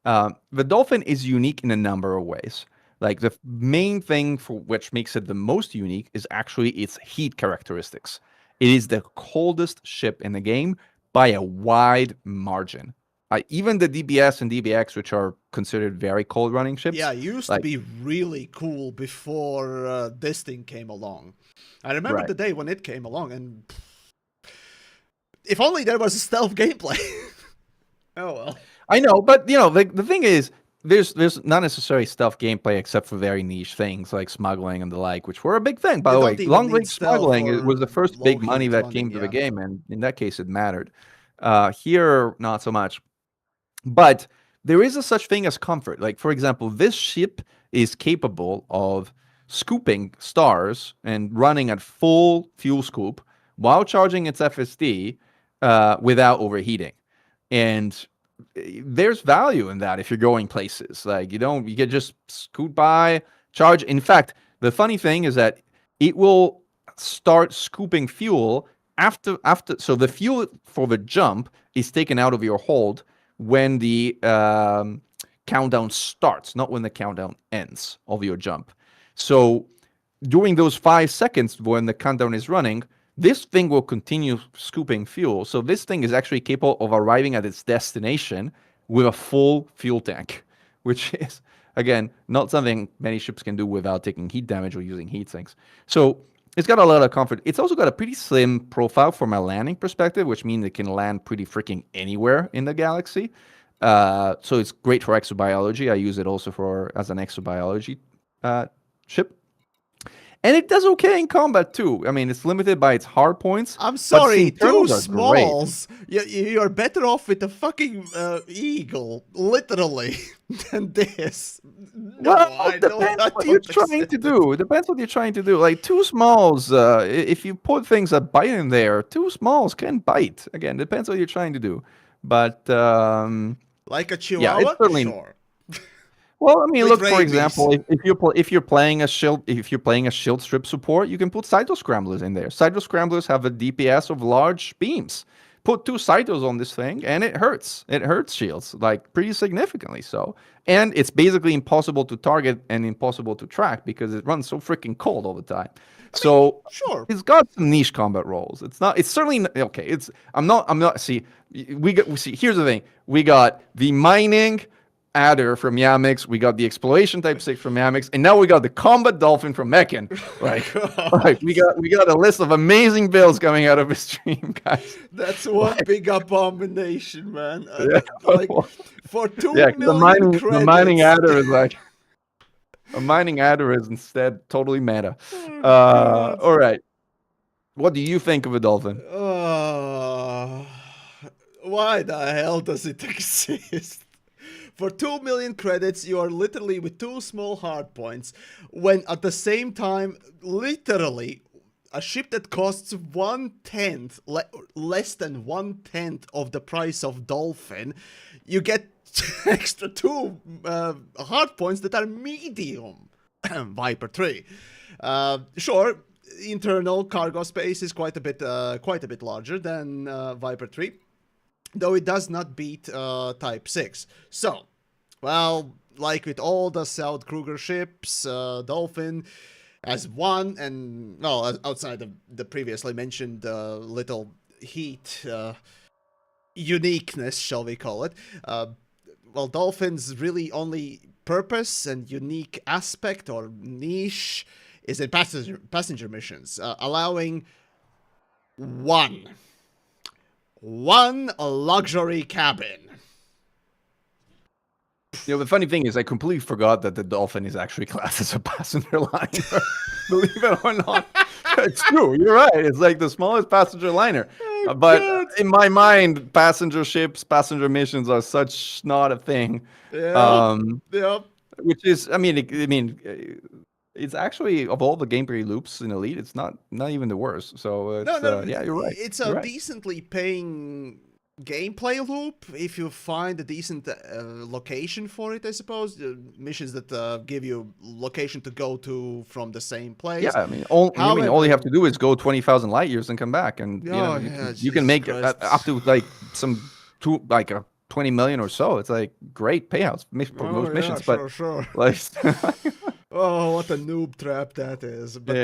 The Dolphin is unique in a number of ways. Like the main thing for which makes it the most unique is actually its heat characteristics. It is the coldest ship in the game by a wide margin. even the DBS and DBX, which are considered very cold running ships. Yeah, it used to be really cool before this thing came along. I remember the day when it came along, and if only there was a stealth gameplay. Oh well. I know, but the thing is, there's not necessarily stealth gameplay except for very niche things like smuggling and the like, which were a big thing. By the way, long range smuggling was the first big money that came to the game, and in that case, it mattered. Here, not so much. But there is a such thing as comfort. Like, for example, this ship is capable of scooping stars and running at full fuel scoop while charging its FSD without overheating. And there's value in that if you're going places. Like, you can just scoot by, charge. In fact, the funny thing is that it will start scooping fuel after. So the fuel for the jump is taken out of your hold when the countdown starts, not when the countdown ends of your jump. So during those 5 seconds when the countdown is running, this thing will continue scooping fuel. So this thing is actually capable of arriving at its destination with a full fuel tank, which is, again, not something many ships can do without taking heat damage or using heat sinks. So it's got a lot of comfort. It's also got a pretty slim profile from a landing perspective, which means it can land pretty freaking anywhere in the galaxy. So it's great for exobiology. I use it also as an exobiology ship. And it does okay in combat too. I mean, it's limited by its hard points. I'm sorry, two smalls. You're better off with a fucking eagle, literally, than this. No, well, it depends what you're trying to do. It depends what you're trying to do. Like, two smalls, if you put things that bite in there, two smalls can bite. Again, depends what you're trying to do. But like a chihuahua, yeah, sure. Well, I mean, look, for example, if you're playing a shield strip support, you can put Cyto Scramblers in there. Cyto Scramblers have a DPS of large beams. Put 2 Cytos on this thing, and it hurts. It hurts shields, like, pretty significantly so. And it's basically impossible to target and impossible to track because it runs so freaking cold all the time. So sure, it's got some niche combat roles. It's certainly okay. See, here's the thing. We got the mining adder from Yamix, we got the exploration type 6 from Yamix, and now we got the combat dolphin from Mechann. Like we got a list of amazing builds coming out of his stream, guys. That's one big abomination, man. Like, for 2 million credits. The mining adder is like a mining adder is instead totally meta. All right. What do you think of a dolphin? Why the hell does it exist? For 2 million credits, you are literally with 2 small hard points, when at the same time, literally, a ship that costs 1/10, less than 1/10 of the price of Dolphin, you get extra 2 hard points that are medium. Viper 3. Sure, internal cargo space is quite a bit larger than Viper 3. Though it does not beat Type 6. So, well, like with all the South Kruger ships, Dolphin as one, and, well, outside of the previously mentioned little heat uniqueness, shall we call it, well, Dolphin's really only purpose and unique aspect or niche is in passenger missions, allowing one luxury cabin. The funny thing is, I completely forgot that the Dolphin is actually classed as a passenger liner. Believe it or not, it's true. You're right. It's like the smallest passenger liner. But God, in my mind, passenger ships, passenger missions are such not a thing. Yeah. Which is, I mean, it's actually, of all the gameplay loops in Elite, it's not even the worst. So yeah, you're right. It's a decently paying gameplay loop if you find a decent location for it, I suppose. Missions that give you location to go to from the same place. Yeah, I mean, all you have to do is go 20,000 light years and come back, and you can make up to like 20 million or so. It's like great payouts for most missions. Sure. Like, oh, what a noob trap that is. But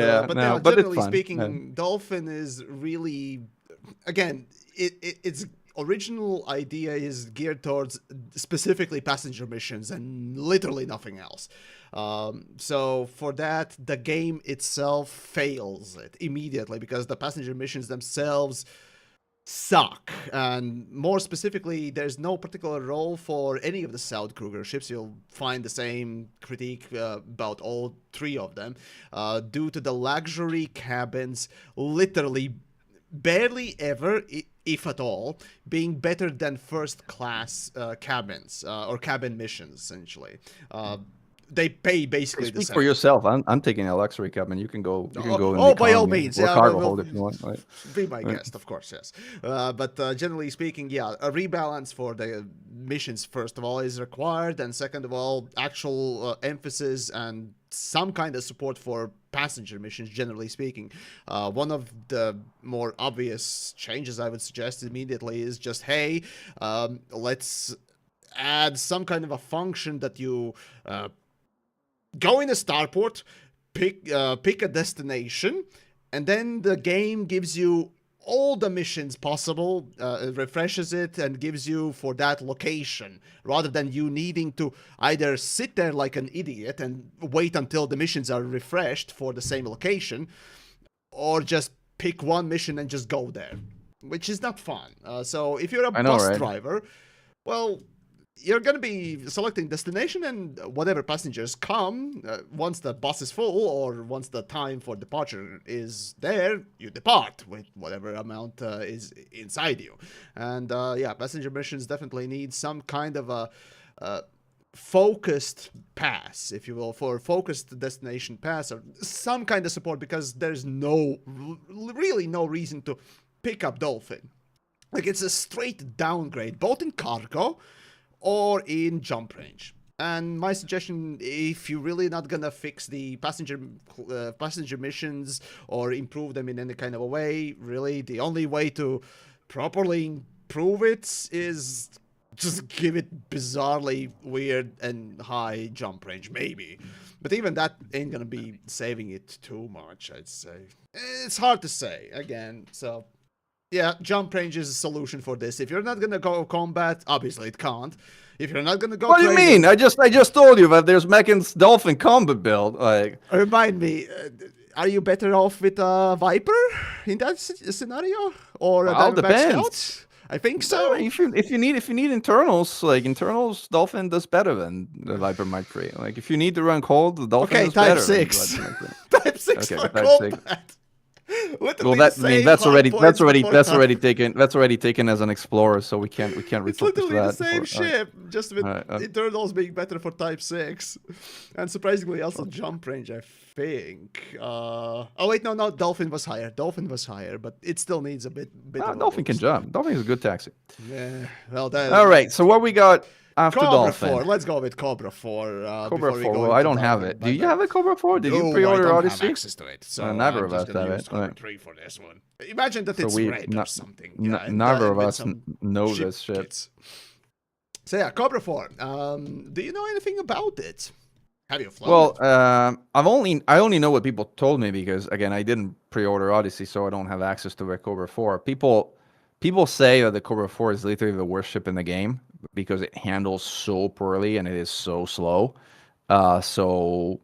generally speaking, Dolphin is really, again, it's original idea is geared towards specifically passenger missions and literally nothing else. So for that, the game itself fails it immediately because the passenger missions themselves suck. And more specifically, there's no particular role for any of the South Kruger ships. You'll find the same critique about all three of them due to the luxury cabins literally barely ever, if at all, being better than first class cabins or cabin missions, essentially. They pay basically the Speak same. for yourself. I'm taking a luxury cabin. You can go. You can go in Oh, the by all economy means, or yeah. cargo hold if you want. Right? Be my Right. guest, of course, yes. But generally speaking, yeah, a rebalance for the missions, first of all, is required, and second of all, actual emphasis and some kind of support for passenger missions, generally speaking. One of the more obvious changes I would suggest immediately is just, hey, let's add some kind of a function that you go in a starport, pick a destination, and then the game gives you all the missions possible, it refreshes it and gives you for that location, rather than you needing to either sit there like an idiot and wait until the missions are refreshed for the same location, or just pick one mission and just go there, which is not fun. So if you're a I know, bus right? driver, well, you're going to be selecting destination, and whatever passengers come, once the bus is full or once the time for departure is there, you depart with whatever amount is inside you. And yeah, passenger missions definitely need some kind of a focused pass, if you will, for focused destination pass or some kind of support, because there's really no reason to pick up Dolphin. Like, it's a straight downgrade, both in cargo or in jump range. And my suggestion, if you're really not gonna fix the passenger missions or improve them in any kind of a way, really the only way to properly improve it is just give it bizarrely weird and high jump range, maybe. But even that ain't gonna be saving it too much, I'd say. It's hard to say, again, so yeah, jump range is a solution for this. If you're not gonna go combat, obviously it can't. If you're not gonna go What do you crazy, mean? I just told you that there's Mechann's Dolphin combat build. Like, remind me, are you better off with a Viper in that scenario, or a well, Diamondback depends. Scout? I think so. If you need internals, like internals, Dolphin does better than the Viper Mark III. Like if you need to run cold, the Dolphin Okay, does type better than 6. Viper Mark III. Type 6 Okay, for type 6. combat. Well, Literally that the I mean same that's hard already points that's already taken as an explorer, so we can't It's refocus literally the that. same ship, just with Alright, internals being better for type 6. And surprisingly also jump range, I think. Oh wait, no, Dolphin was higher. Dolphin was higher, but it still needs a bit of a Dolphin can boost. jump. Dolphin is a good taxi. Yeah, well, that. All right, so what we got after Cobra Dolphin? 4. Let's go with Cobra 4. Cobra before we 4. go Well, into I don't have Dolphin, it. Do you have a Cobra 4? Did you No, pre-order I don't Odyssey? have access to it, so Neither I'm of just us gonna have use it. Cobra Right. 3 for this one. Imagine that So it's we red or something. neither of with us some know ship this shit. kits. So yeah, Cobra 4. Do you know anything about it? Have you flown Well, it? I only know what people told me because again I didn't pre-order Odyssey, so I don't have access to the Cobra 4. People say that the Cobra 4 is literally the worst ship in the game because it handles so poorly and it is so slow. So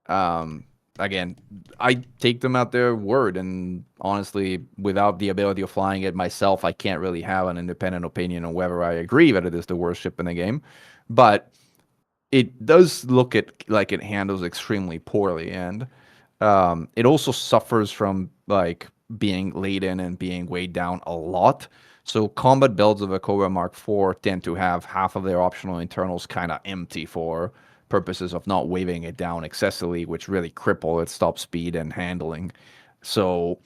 again, I take them at their word, and honestly, without the ability of flying it myself, I can't really have an independent opinion on whether I agree that it is the worst ship in the game. But it does look like it handles extremely poorly, and it also suffers from like being laden and being weighed down a lot. So combat builds of a Cobra Mark IV tend to have half of their optional internals kind of empty for purposes of not weighing it down excessively, which really cripple its top speed and handling. So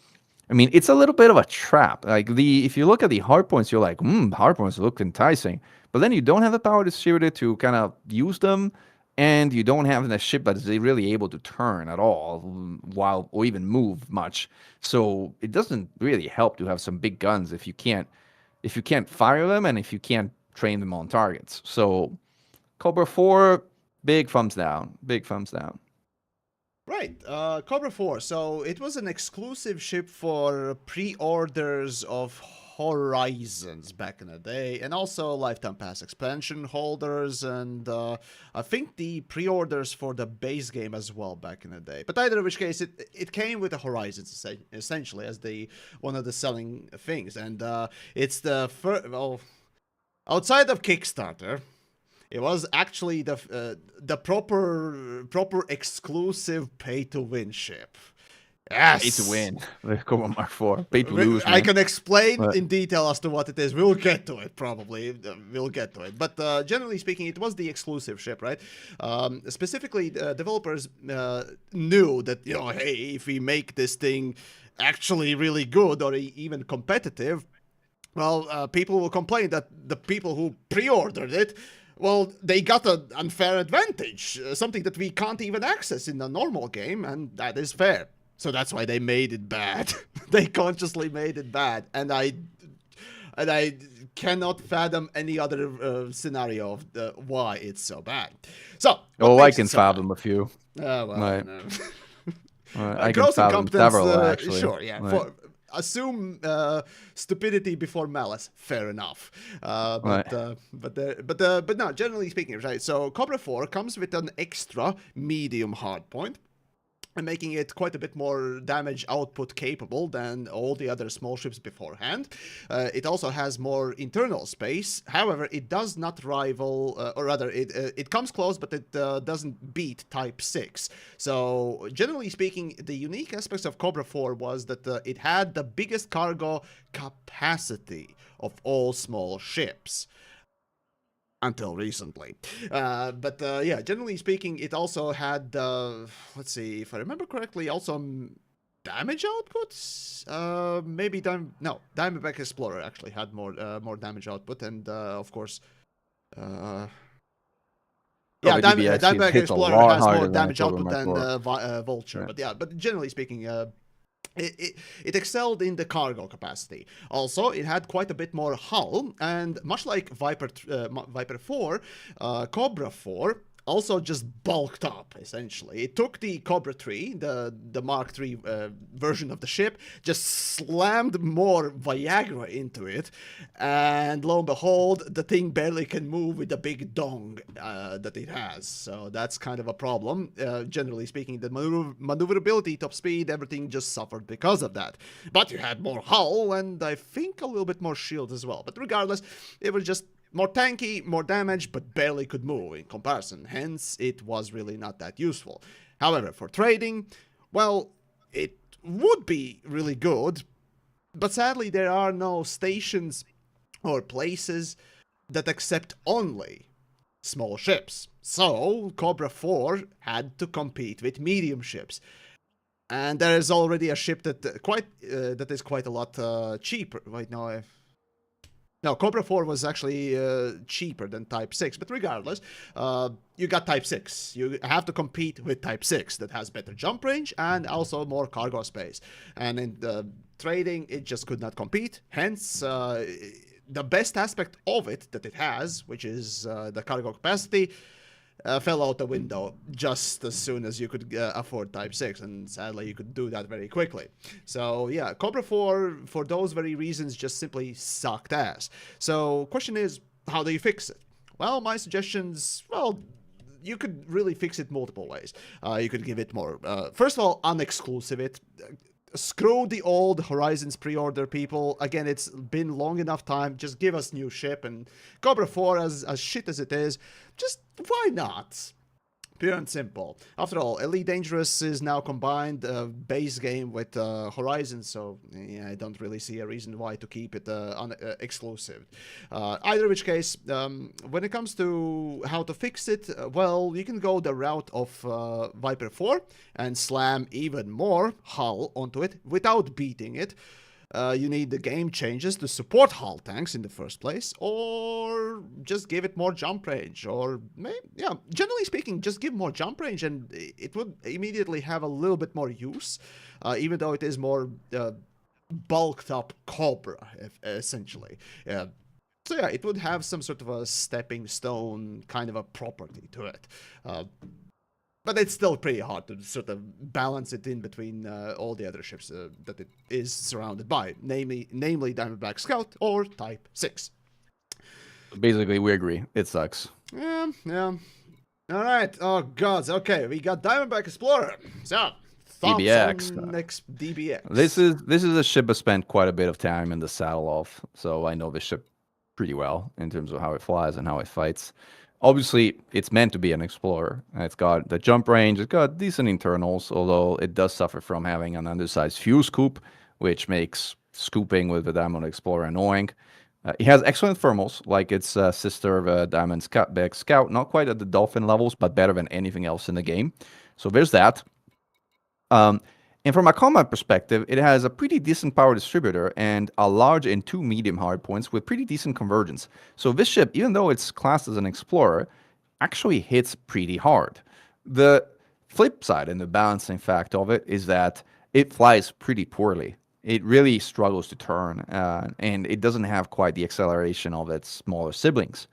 I mean, it's a little bit of a trap. Like if you look at the hard points, you're like, hard points look enticing, but then you don't have the power distributor to kind of use them, and you don't have the ship that is really able to turn at all, while or even move much. So it doesn't really help to have some big guns if you can't fire them and if you can't train them on targets. So Cobra 4, big thumbs down, big thumbs down. Right, Cobra 4. So it was an exclusive ship for pre-orders of Horizons back in the day, and also Lifetime Pass expansion holders, and I think the pre-orders for the base game as well back in the day. But either of which case, it came with the Horizons essentially as one of the selling things, and it's the first, well, outside of Kickstarter. It was actually the proper exclusive pay-to-win ship. Yes! Pay to win. The Cobra Mark IV. Pay to lose, man. I can explain But- in detail as to what it is. We'll get to it, probably. We'll get to it. But generally speaking, it was the exclusive ship, right? Specifically, developers knew that, hey, if we make this thing actually really good or even competitive, well, people will complain that the people who pre-ordered it, well, they got an unfair advantage, something that we can't even access in a normal game, and that is fair. So that's why they made it bad. They consciously made it bad, and I cannot fathom any other scenario of why it's so bad. So, I can fathom a few. Well, Right. no. I can Gross fathom incompetence, several, actually. sure, yeah. Right. Assume stupidity before malice. Fair enough. Right. But no. Generally speaking, right. So Cobra IV comes with an extra medium hardpoint, and making it quite a bit more damage output capable than all the other small ships beforehand. It also has more internal space. However, it does not rival, or rather, it comes close, but it doesn't beat Type 6. So, generally speaking, the unique aspects of Cobra IV was that it had the biggest cargo capacity of all small ships. Until recently. But yeah, generally speaking, it also had, let's see, if I remember correctly, also damage outputs? Maybe Diamondback Explorer actually had more damage output, and of course, yeah, Diamondback Explorer has more damage output than Vulture. Yeah. But yeah, but generally speaking, it excelled in the cargo capacity. Also, it had quite a bit more hull, and much like Viper 4, Cobra 4 also just bulked up, essentially. It took the Cobra III, the Mark III version of the ship, just slammed more Viagra into it, and lo and behold, the thing barely can move with the big dong that it has. So that's kind of a problem. Generally speaking, the maneuverability, top speed, everything just suffered because of that. But you had more hull, and I think a little bit more shield as well. But regardless, it was just more tanky, more damage, but barely could move in comparison. Hence, it was really not that useful. However, for trading, well, it would be really good, but sadly there are no stations or places that accept only small ships. So, Cobra IV had to compete with medium ships. And there is already a ship that is quite a lot cheaper. Right now, no, Cobra IV was actually cheaper than Type 6, but regardless, you got Type 6. You have to compete with Type 6 that has better jump range and also more cargo space. And in the trading, it just could not compete. Hence, the best aspect of it that it has, which is the cargo capacity, fell out the window just as soon as you could afford Type 6, and sadly you could do that very quickly. So yeah, Cobra 4, for those very reasons, just simply sucked ass. So question is, how do you fix it? Well, my suggestions, well, you could really fix it multiple ways. You could give it more, first of all, unexclusive it. Screw the old Horizons pre-order people. Again, it's been long enough time. Just give us new ship, and Cobra 4, as shit as it is, just why not? Pure and simple. After all, Elite Dangerous is now combined base game with Horizon, so yeah, I don't really see a reason why to keep it exclusive. Either which case, when it comes to how to fix it, well, you can go the route of Viper 4 and slam even more hull onto it without beating it. You need the game changes to support hull tanks in the first place, or just give it more jump range, or maybe, yeah, generally speaking, just give more jump range, and it would immediately have a little bit more use, even though it is more bulked up Cobra, essentially. So yeah, it would have some sort of a stepping stone kind of a property to it. But it's still pretty hard to sort of balance it in between all the other ships that it is surrounded by, namely Diamondback Scout or Type 6. Basically, we agree. It sucks. Yeah. All right. Oh, gods. Okay, we got Diamondback Explorer. So, thoughts DBX. on next DBX? This is a ship I spent quite a bit of time in the saddle of, so I know this ship pretty well in terms of how it flies and how it fights. Obviously, it's meant to be an explorer. It's got the jump range, it's got decent internals, although it does suffer from having an undersized fuel scoop, which makes scooping with the Diamond Explorer annoying. It has excellent thermals, like its sister, the Diamondback Scout. Not quite at the Dolphin levels, but better than anything else in the game. So there's that. And from a combat perspective, it has a pretty decent power distributor and a large and two medium hard points with pretty decent convergence. So this ship, even though it's classed as an explorer, actually hits pretty hard. The flip side and the balancing fact of it is that it flies pretty poorly. It really struggles to turn, and it doesn't have quite the acceleration of its smaller siblings.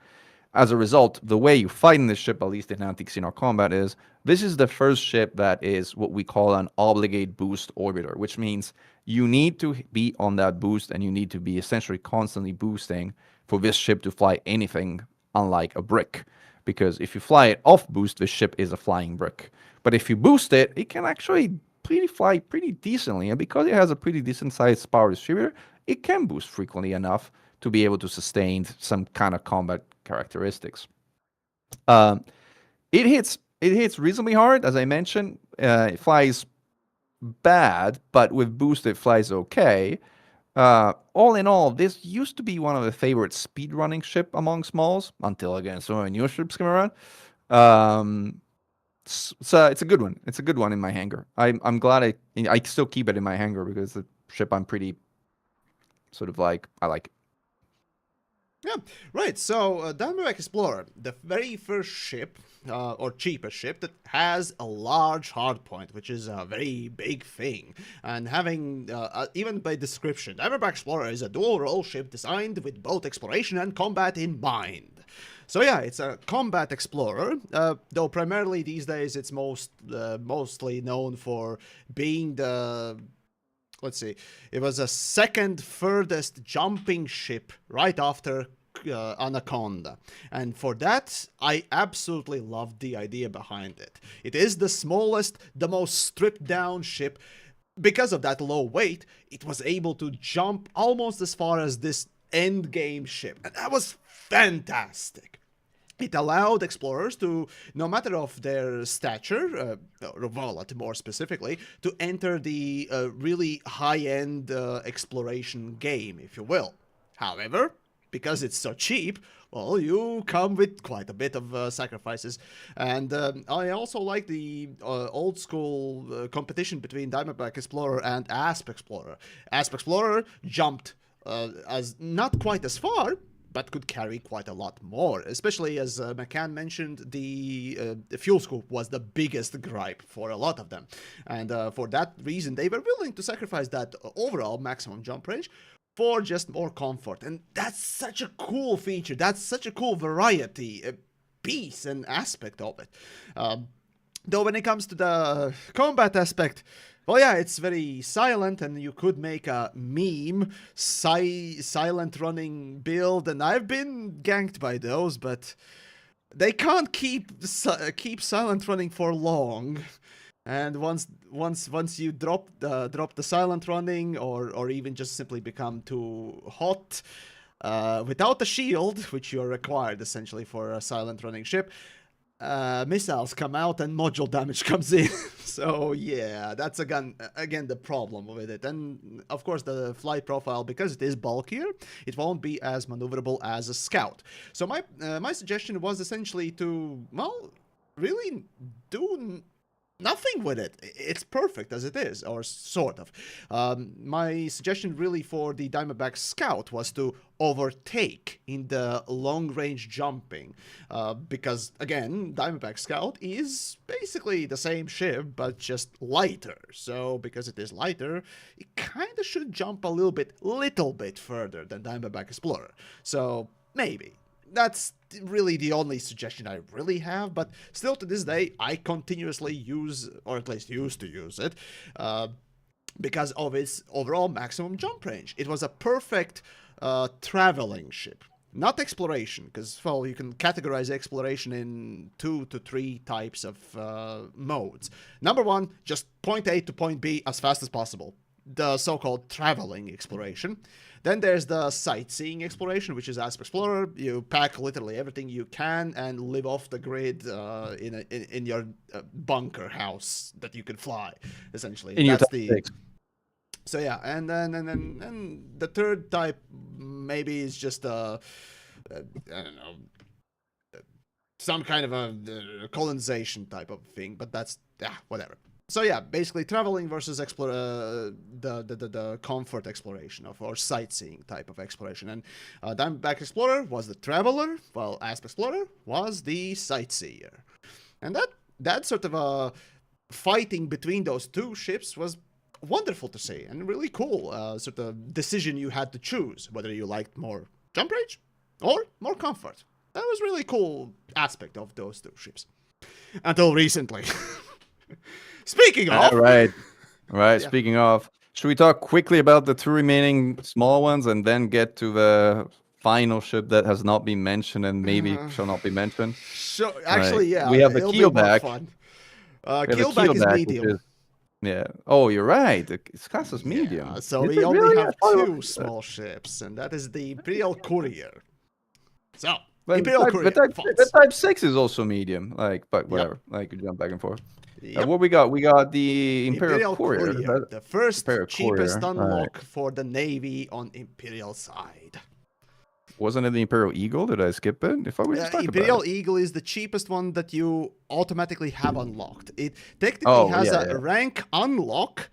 As a result, the way you fight in this ship, at least in anti-Xenar combat, is this is the first ship that is what we call an obligate boost orbiter, which means you need to be on that boost and you need to be essentially constantly boosting for this ship to fly anything unlike a brick. Because if you fly it off boost, the ship is a flying brick. But if you boost it, it can actually fly pretty decently. And because it has a pretty decent sized power distributor, it can boost frequently enough to be able to sustain some kind of combat characteristics. It hits reasonably hard, as I mentioned. It flies bad, but with boost it flies okay. All in all, this used to be one of the favorite speedrunning ship among smalls until again some of the newer ships came around. So it's a good one. It's a good one in my hangar. I'm glad I still keep it in my hangar because the ship I'm pretty sort of like I like it. Yeah, right. So, Diamondback Explorer, the very first ship, or cheapest ship, that has a large hardpoint, which is a very big thing. And having, even by description, Diamondback Explorer is a dual-role ship designed with both exploration and combat in mind. So yeah, it's a combat explorer, though primarily these days it's mostly known for being the... Let's see. It was a second furthest jumping ship right after Anaconda. And for that, I absolutely loved the idea behind it. It is the smallest, the most stripped down ship. Because of that low weight, it was able to jump almost as far as this endgame ship. And that was fantastic. It allowed explorers to, no matter of their stature, or Volat more specifically, to enter the really high-end exploration game, if you will. However, because it's so cheap, well, you come with quite a bit of sacrifices. And I also like the old-school competition between Diamondback Explorer and Asp Explorer. Asp Explorer jumped as not quite as far, but could carry quite a lot more, especially as Mechann mentioned, the fuel scoop was the biggest gripe for a lot of them. And for that reason, they were willing to sacrifice that overall maximum jump range for just more comfort. And that's such a cool feature. That's such a cool variety, piece and aspect of it. Though when it comes to the combat aspect, well, yeah, it's very silent, and you could make a meme silent running build, and I've been ganked by those, but they can't keep silent running for long. And once you drop the silent running, or even just simply become too hot, without the shield, which you're required essentially for a silent running ship, missiles come out and module damage comes in. So yeah, that's again the problem with it. And of course the flight profile, because it is bulkier, it won't be as maneuverable as a scout. So my suggestion was essentially to, well, really do nothing with it. It's perfect as it is, or sort of. My suggestion really for the Diamondback Scout was to overtake in the long-range jumping, because, again, Diamondback Scout is basically the same ship, but just lighter. So, because it is lighter, it kind of should jump a little bit further than Diamondback Explorer. So, maybe. that's really the only suggestion I really have. But still, to this day, I continuously use, or at least used to use it, because of its overall maximum jump range. It was a perfect traveling ship. Not exploration, because, well, you can categorize exploration in 2 to 3 types of modes. Number one, just point A to point B as fast as possible. The so-called traveling exploration. Then there's the sightseeing exploration, which is as Explorer. You pack literally everything you can and live off the grid in your bunker house that you can fly, essentially. In your That's top six. So yeah, and then the third type maybe is just I don't know, some kind of a colonization type of thing, but that's whatever. So yeah, basically traveling versus the comfort exploration or sightseeing type of exploration. And Diamondback Explorer was the traveler, while Asp Explorer was the sightseer. And that sort of a fighting between those two ships was wonderful to see and really cool sort of decision you had to choose, whether you liked more jump range or more comfort. That was really cool aspect of those two ships. Until recently. Speaking of... Right. Yeah. Speaking of, should we talk quickly about the 2 remaining small ones and then get to the final ship that has not been mentioned and maybe shall not be mentioned? So, actually, yeah. We have the keelback. Keelback is medium. Yeah. Oh, you're right. It's classed as medium. Yeah, so Is we it only really? have I thought it 2 was- small ships, and that is the Imperial Courier. So, But Imperial Courier. the type 6 is also medium. But whatever. Like, you jump back and forth. Yep. What we got? We got the Imperial Courier. the first Imperial cheapest Courier, unlock for the Navy on Imperial side. Wasn't it the Imperial Eagle? Did I skip it? If I was just talking Imperial about it. Eagle is the cheapest one that you automatically have unlocked. It technically has a rank unlock,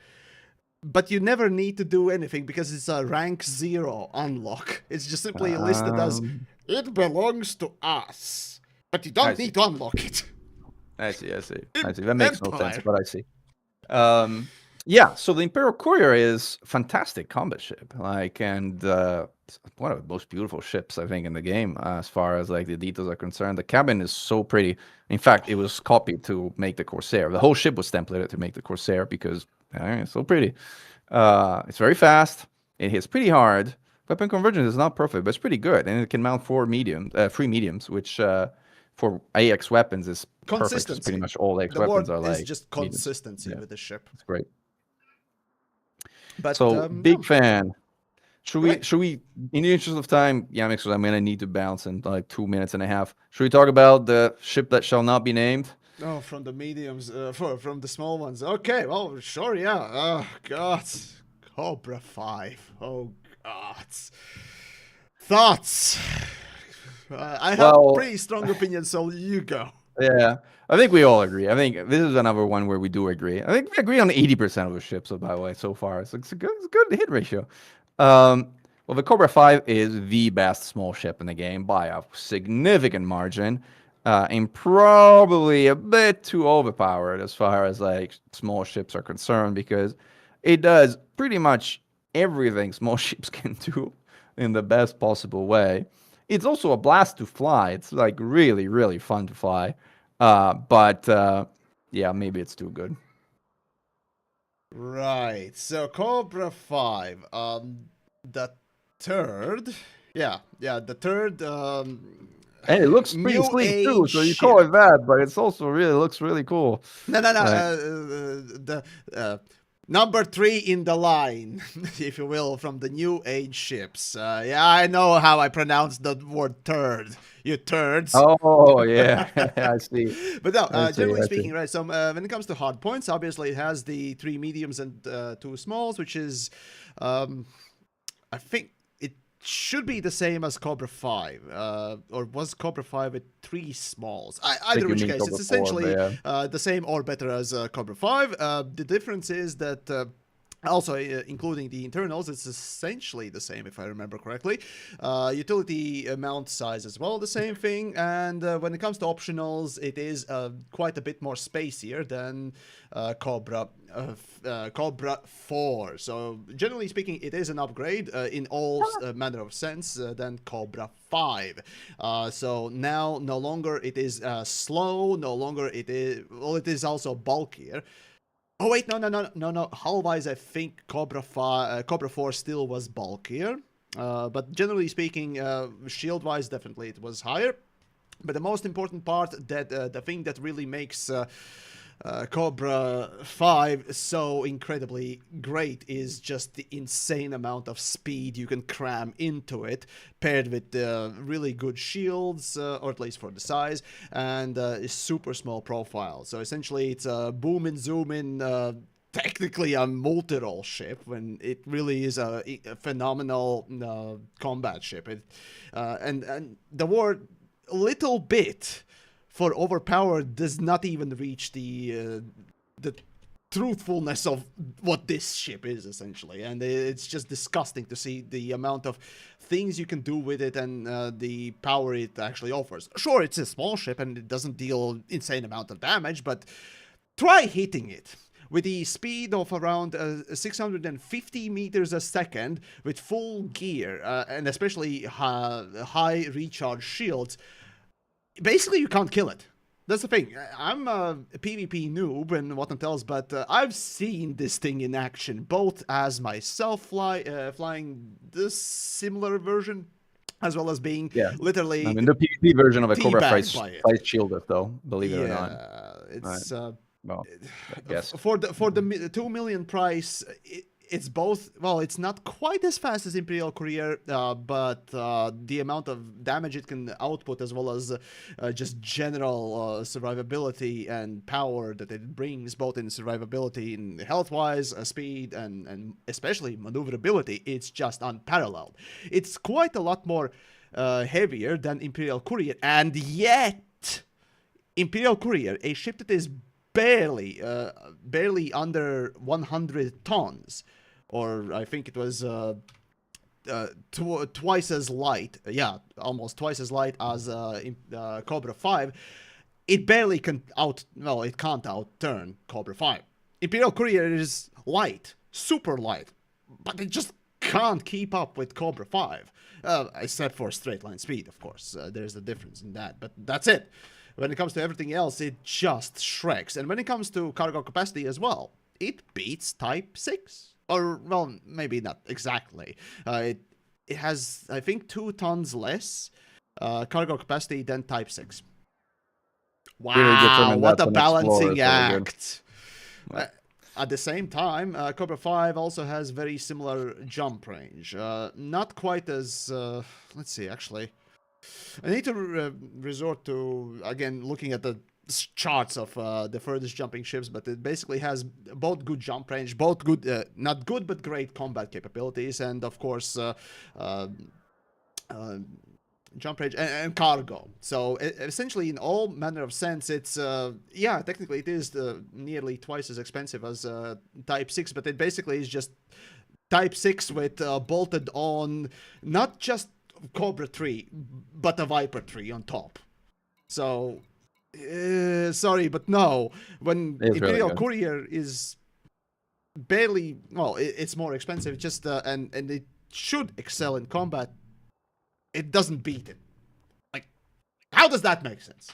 but you never need to do anything because it's a rank 0 unlock. It's just simply listed as, it belongs to us, but you don't need to unlock it. I see. That makes no sense, Empire. but I see. Yeah, so the Imperial Courier is fantastic combat ship, and one of the most beautiful ships I think in the game, as far as like the details are concerned. The cabin is so pretty. In fact, it was copied to make the Corsair. The whole ship was templated to make the Corsair because it's so pretty. It's very fast. It hits pretty hard. Weapon convergence is not perfect, but it's pretty good, and it can mount 3 mediums, which for AX weapons is perfect. It's pretty much all AX weapons are like. It's just consistency with the ship. It's great. But so big fan. Should we, in the interest of time, Yamix, because I'm gonna need to bounce in like 2 minutes and a half. Should we talk about the ship that shall not be named? Oh, from the mediums, from the small ones. Okay, well, sure, yeah. Oh God, Cobra V. Oh God. Thoughts. I have pretty strong opinions, so you go. Yeah, I think we all agree. I think this is another one where we do agree. I think we agree on 80% of the ships, by the way, so far. It's a good hit ratio. Well, the Cobra V is the best small ship in the game by a significant margin, and probably a bit too overpowered as far as like small ships are concerned, because it does pretty much everything small ships can do in the best possible way. It's also a blast to fly. It's like really, really fun to fly. But yeah, maybe it's too good. Right. So Cobra V, the third. Yeah, the third. And it looks pretty sleek too, so you call it that, but it's also looks really cool. No. The number 3 in the line, if you will, from the new age ships. Yeah, I know how I pronounce the word third. You turds. Oh, yeah. I see. But no, generally speaking, right, so when it comes to hard points, obviously it has the 3 mediums and 2 smalls, which is, I think it should be the same as Cobra V, or was Cobra V with 3 smalls? Either which case, it's essentially the same or better as Cobra V. The difference is that Also, including the internals, it's essentially the same, if I remember correctly. Utility mount size as well, the same thing. And when it comes to optionals, it is quite a bit more spacier than Cobra IV. So, generally speaking, it is an upgrade in all manner of sense than Cobra V. So now, no longer it is slow. No longer it is. Well, it is also bulkier. Oh wait, no. Hull-wise, I think Cobra IV still was bulkier, but generally speaking, shield-wise, definitely it was higher. But the most important part, that the thing that really makes Cobra V so incredibly great, is just the insane amount of speed you can cram into it, paired with really good shields, or at least for the size, and a super small profile. So essentially, it's a boom and zoom in. Technically a multi-role ship, when it really is a phenomenal combat ship. And the word little bit for overpowered does not even reach the truthfulness of what this ship is, essentially. And it's just disgusting to see the amount of things you can do with it, and the power it actually offers. Sure, it's a small ship and it doesn't deal insane amount of damage, but try hitting it with the speed of around 650 meters a second with full gear, and especially high recharge shields. Basically, you can't kill it. That's the thing. I'm a PvP noob and whatnot else, but I've seen this thing in action, both as myself flying this similar version, as well as being literally. I mean, the PvP version of a Cobra teabagged fight shielded, though. Believe it or not. It's well, I guess for the 2 million price. It's both. Well, it's not quite as fast as Imperial Courier, but the amount of damage it can output, as well as just general survivability and power that it brings, both in survivability, in health-wise, speed, and especially maneuverability, it's just unparalleled. It's quite a lot more heavier than Imperial Courier, and yet Imperial Courier, a ship that is barely under 100 tons, or I think it was twice as light. Yeah, almost twice as light as Cobra V. It barely can it can't outturn Cobra V. Imperial Courier is light, super light, but it just can't keep up with Cobra V. Except for straight line speed, of course. There's a difference in that, but that's it. When it comes to everything else, it just shreks. And when it comes to cargo capacity as well, it beats Type 6. Or, well, maybe not exactly. It has, I think, 2 tons less cargo capacity than Type 6. Wow, what a balancing act. At the same time, Cobra V also has very similar jump range. Not quite as, let's see, actually. I need to resort to, again, looking at the charts of the furthest jumping ships, but it basically has both good jump range, both good, not good, but great combat capabilities, and of course, jump range and cargo. So essentially, in all manner of sense, it's, technically it is nearly twice as expensive as Type 6, but it basically is just Type 6 with bolted on, not just Cobra 3, but a Viper 3 on top. So, sorry, but no. When Imperial Courier is barely, well, it's more expensive, just and it should excel in combat, it doesn't beat it. Like, how does that make sense?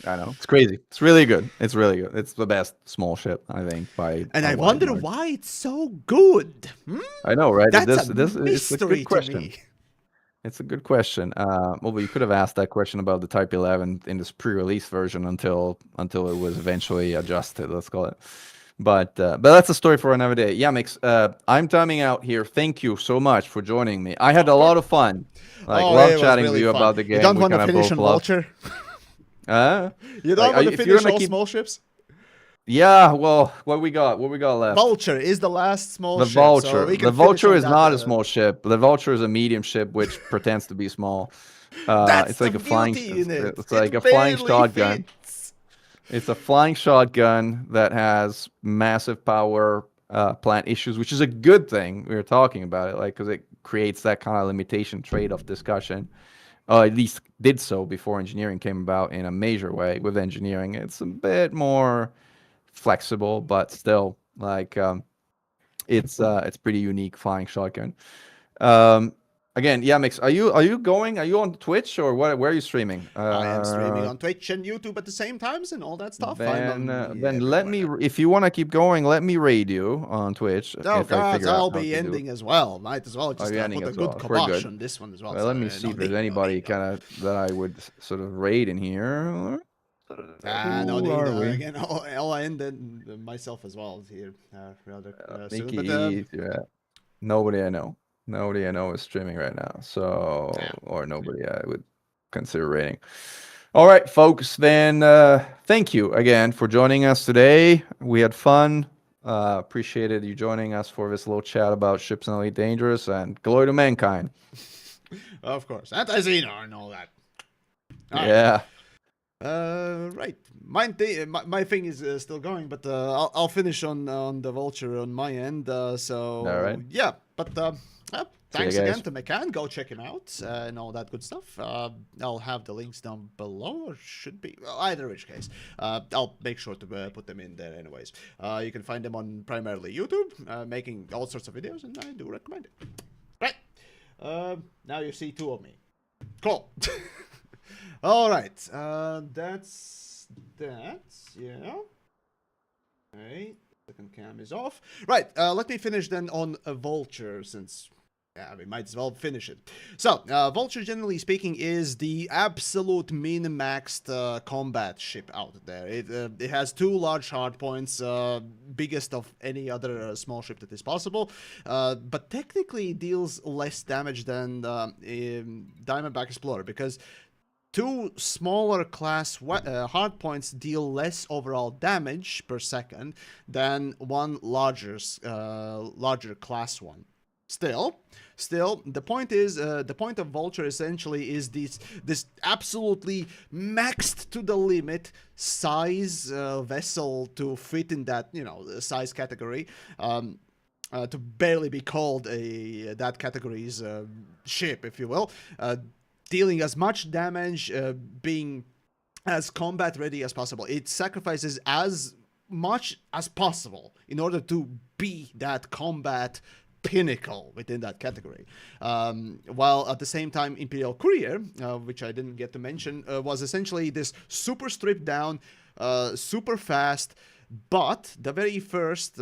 I know, it's crazy. It's really good. It's really good. It's the best small ship, I think. And I wonder why it's so good. I know, right? That's a mystery it's a good question. to me. It's a good question. Well, you could have asked that question about the Type 11 in this pre-release version until it was eventually adjusted, let's call it. But that's a story for another day. Yeah, Mix, I'm timing out here. Thank you so much for joining me. I had a lot of fun. Love chatting with you about the game. You don't want to finish on Vulture? You don't want to finish all small ships? Yeah, well, what we got left? Vulture is the last small ship. Vulture. The Vulture is not a small ship. The Vulture is a medium ship which pretends to be small. It's like a flying. It's like a flying shotgun. It's a flying shotgun that has massive power, plant issues, which is a good thing. We were talking about it, like, because it creates that kind of limitation trade-off discussion. At least did so before engineering came about in a major way. With engineering, it's a bit more flexible, but still, like, it's pretty unique flying shotgun. Um, Again, yeah, Mix. Are you going? Are you on Twitch or what? Where are you streaming? I am streaming on Twitch and YouTube at the same times and all that stuff. I'm Then let everywhere me. now. If you want to keep going, let me raid you on Twitch Oh if I God, figure out I'll how be to do it. ending as well. Might as well Are just you ending put a as good well? If we're kibosh good. on this one as well. Well, So let me see no if there's need, no anybody need. kind of that I would sort of raid in here. No Who need. are we? Again, I'll end myself as well here rather soon. But Mickey, yeah. Nobody I know. Nobody I know is streaming right now. So, yeah. or nobody I would consider rating. All right, folks. Then thank you again for joining us today. We had fun. Appreciated you joining us for this little chat about ships and Elite Dangerous, and glory to mankind. Of course, anti-Xenon and all that. All right. Yeah. Right. My thing is still going, but I'll finish on the Vulture on my end. So All right. yeah, but See you thanks again guys. to Mechann. Go check him out and all that good stuff. I'll have the links down below, or should be either which case. I'll make sure to put them in there anyways. You can find them on primarily YouTube, making all sorts of videos, and I do recommend it. Right. Now you see two of me. Cool. All right, that's that. Yeah. Okay. Second cam is off. Right. Let me finish then on a Vulture, since we might as well finish it. So, Vulture, generally speaking, is the absolute min-maxed combat ship out there. It has two large hardpoints, biggest of any other small ship that is possible, but technically deals less damage than Diamondback Explorer, because two smaller class hardpoints deal less overall damage per second than one larger class one. Still, the point is, the point of Vulture essentially is this absolutely maxed to the limit size vessel to fit in that size category. To barely be called that category's ship, if you will. Dealing as much damage, being as combat ready as possible. It sacrifices as much as possible in order to be that combat pinnacle within that category. While at the same time, Imperial Courier, which I didn't get to mention, was essentially this super stripped down, super fast, but the very first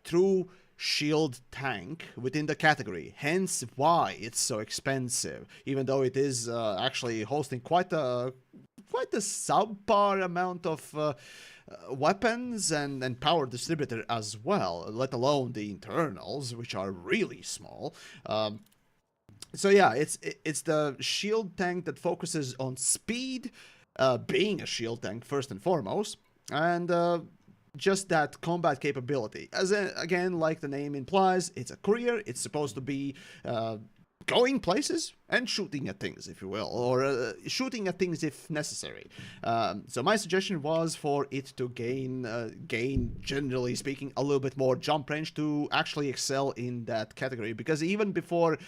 true shield tank within the category, hence why it's so expensive, even though it is actually hosting quite a subpar amount of weapons and power distributor as well, let alone the internals, which are really small. So yeah, it's the shield tank that focuses on speed, being a shield tank first and foremost, and just that combat capability. Again, like the name implies, it's a courier. It's supposed to be going places and shooting at things, if you will, or shooting at things if necessary. So my suggestion was for it to gain, generally speaking, a little bit more jump range to actually excel in that category. Because even before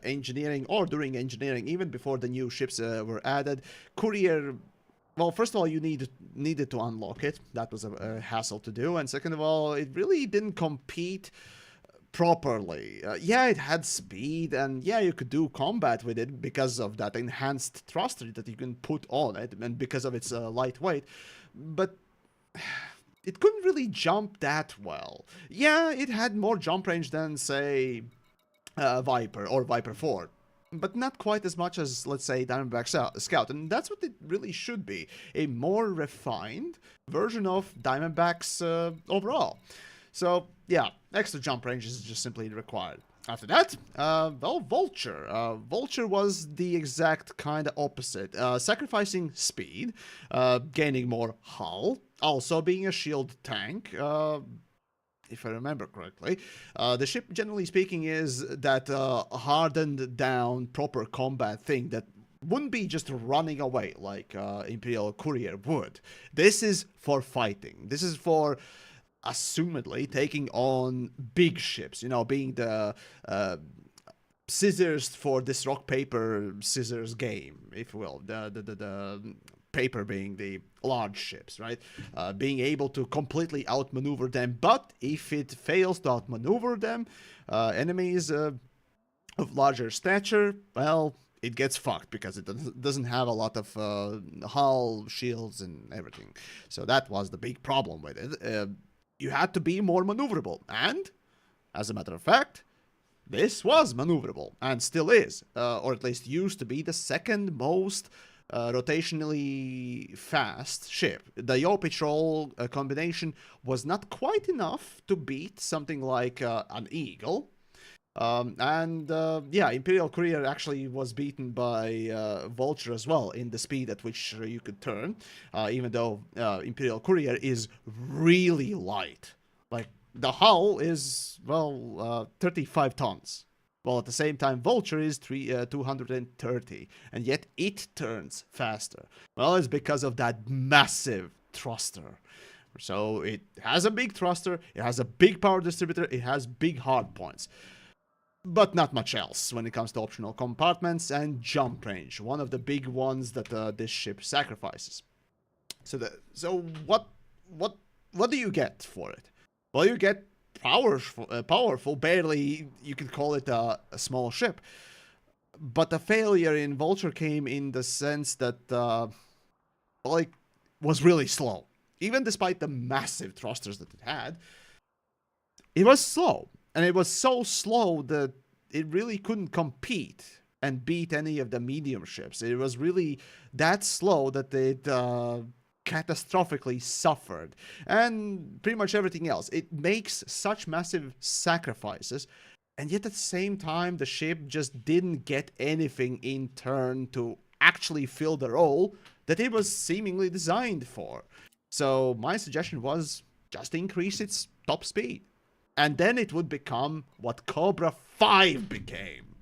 engineering, or during engineering, even before the new ships were added, courier. Well, first of all, you needed to unlock it. That was a hassle to do. And second of all, it really didn't compete properly. Yeah, it had speed, and yeah, you could do combat with it because of that enhanced thruster that you can put on it, and because of its lightweight. But it couldn't really jump that well. Yeah, it had more jump range than, say, Viper or Viper 4. But not quite as much as, let's say, Diamondback Scout. And that's what it really should be. A more refined version of Diamondback's overall. So, yeah, extra jump range is just simply required. After that, well, Vulture. Vulture was the exact kind of opposite. Sacrificing speed, gaining more hull, also being a shield tank, if I remember correctly. The ship, generally speaking, is that hardened down proper combat thing that wouldn't be just running away like Imperial Courier would. This is for fighting. This is for assumedly taking on big ships, you know, being the scissors for this rock paper scissors game, if you will. The paper being the large ships, right? Being able to completely outmaneuver them, but if it fails to outmaneuver them, enemies of larger stature, well, it gets fucked because it doesn't have a lot of hull, shields, and everything. So that was the big problem with it. You had to be more maneuverable, and as a matter of fact, this was maneuverable and still is, or at least used to be the second most rotationally fast ship. The yaw patrol combination was not quite enough to beat something like an Eagle. Yeah, Imperial Courier actually was beaten by Vulture as well in the speed at which you could turn, even though Imperial Courier is really light. Like, the hull is, well, 35 tons. While at the same time, Vulture is 230, and yet it turns faster. Well, it's because of that massive thruster. So it has a big thruster, it has a big power distributor, it has big hard points. But not much else when it comes to optional compartments and jump range, one of the big ones that this ship sacrifices. So what do you get for it? Well, you get powerful, barely you could call it a small ship. But the failure in Vulture came in the sense that like, was really slow. Even despite the massive thrusters that it had, it was slow. And it was so slow that it really couldn't compete and beat any of the medium ships. It was really that slow that it catastrophically suffered. And pretty much everything else. It makes such massive sacrifices, and yet at the same time, the ship just didn't get anything in turn to actually fill the role that it was seemingly designed for. So my suggestion was just increase its top speed. And then it would become what Cobra V became.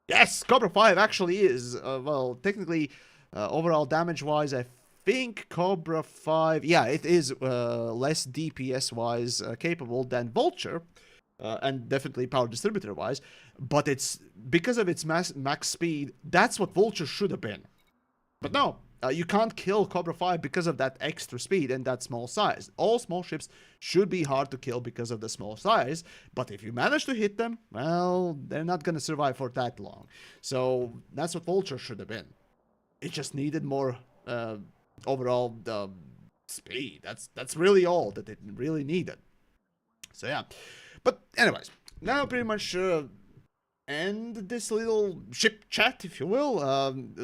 Yes, Cobra V actually is, well, technically, overall damage-wise, I think Cobra V, yeah, it is less DPS-wise capable than Vulture, and definitely power distributor-wise, but it's, because of its max speed, that's what Vulture should have been. But no, you can't kill Cobra V because of that extra speed and that small size. All small ships should be hard to kill because of the small size, but if you manage to hit them, well, they're not going to survive for that long. So that's what Vulture should have been. It just needed more overall speed. That's really all that it really needed. So yeah. But anyways, now pretty much end this little ship chat, if you will.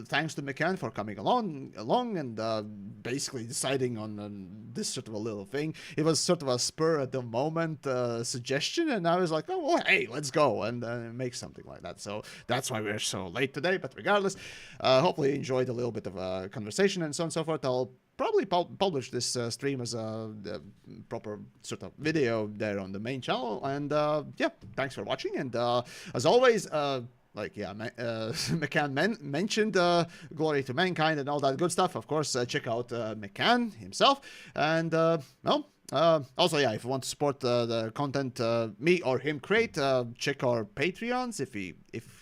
Thanks to Mechann for coming along and basically deciding on this sort of a little thing. It was sort of a spur at the moment suggestion, and I was like, oh, well, hey, let's go and make something like that. So that's why we're so late today. But regardless, hopefully you enjoyed a little bit of a conversation and so on and so forth. I'll probably publish this stream as a proper sort of video there on the main channel. And yeah, thanks for watching. And as always, like, yeah, Mechann mentioned glory to mankind and all that good stuff. Of course, check out Mechann himself. And well, also, yeah, if you want to support the content me or him create, check our Patreons if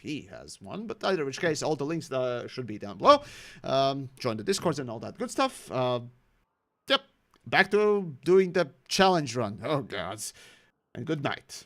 he has one. But either which case, all the links should be down below. Join the Discords and all that good stuff. Yep, back to doing the challenge run. Oh, God. And good night.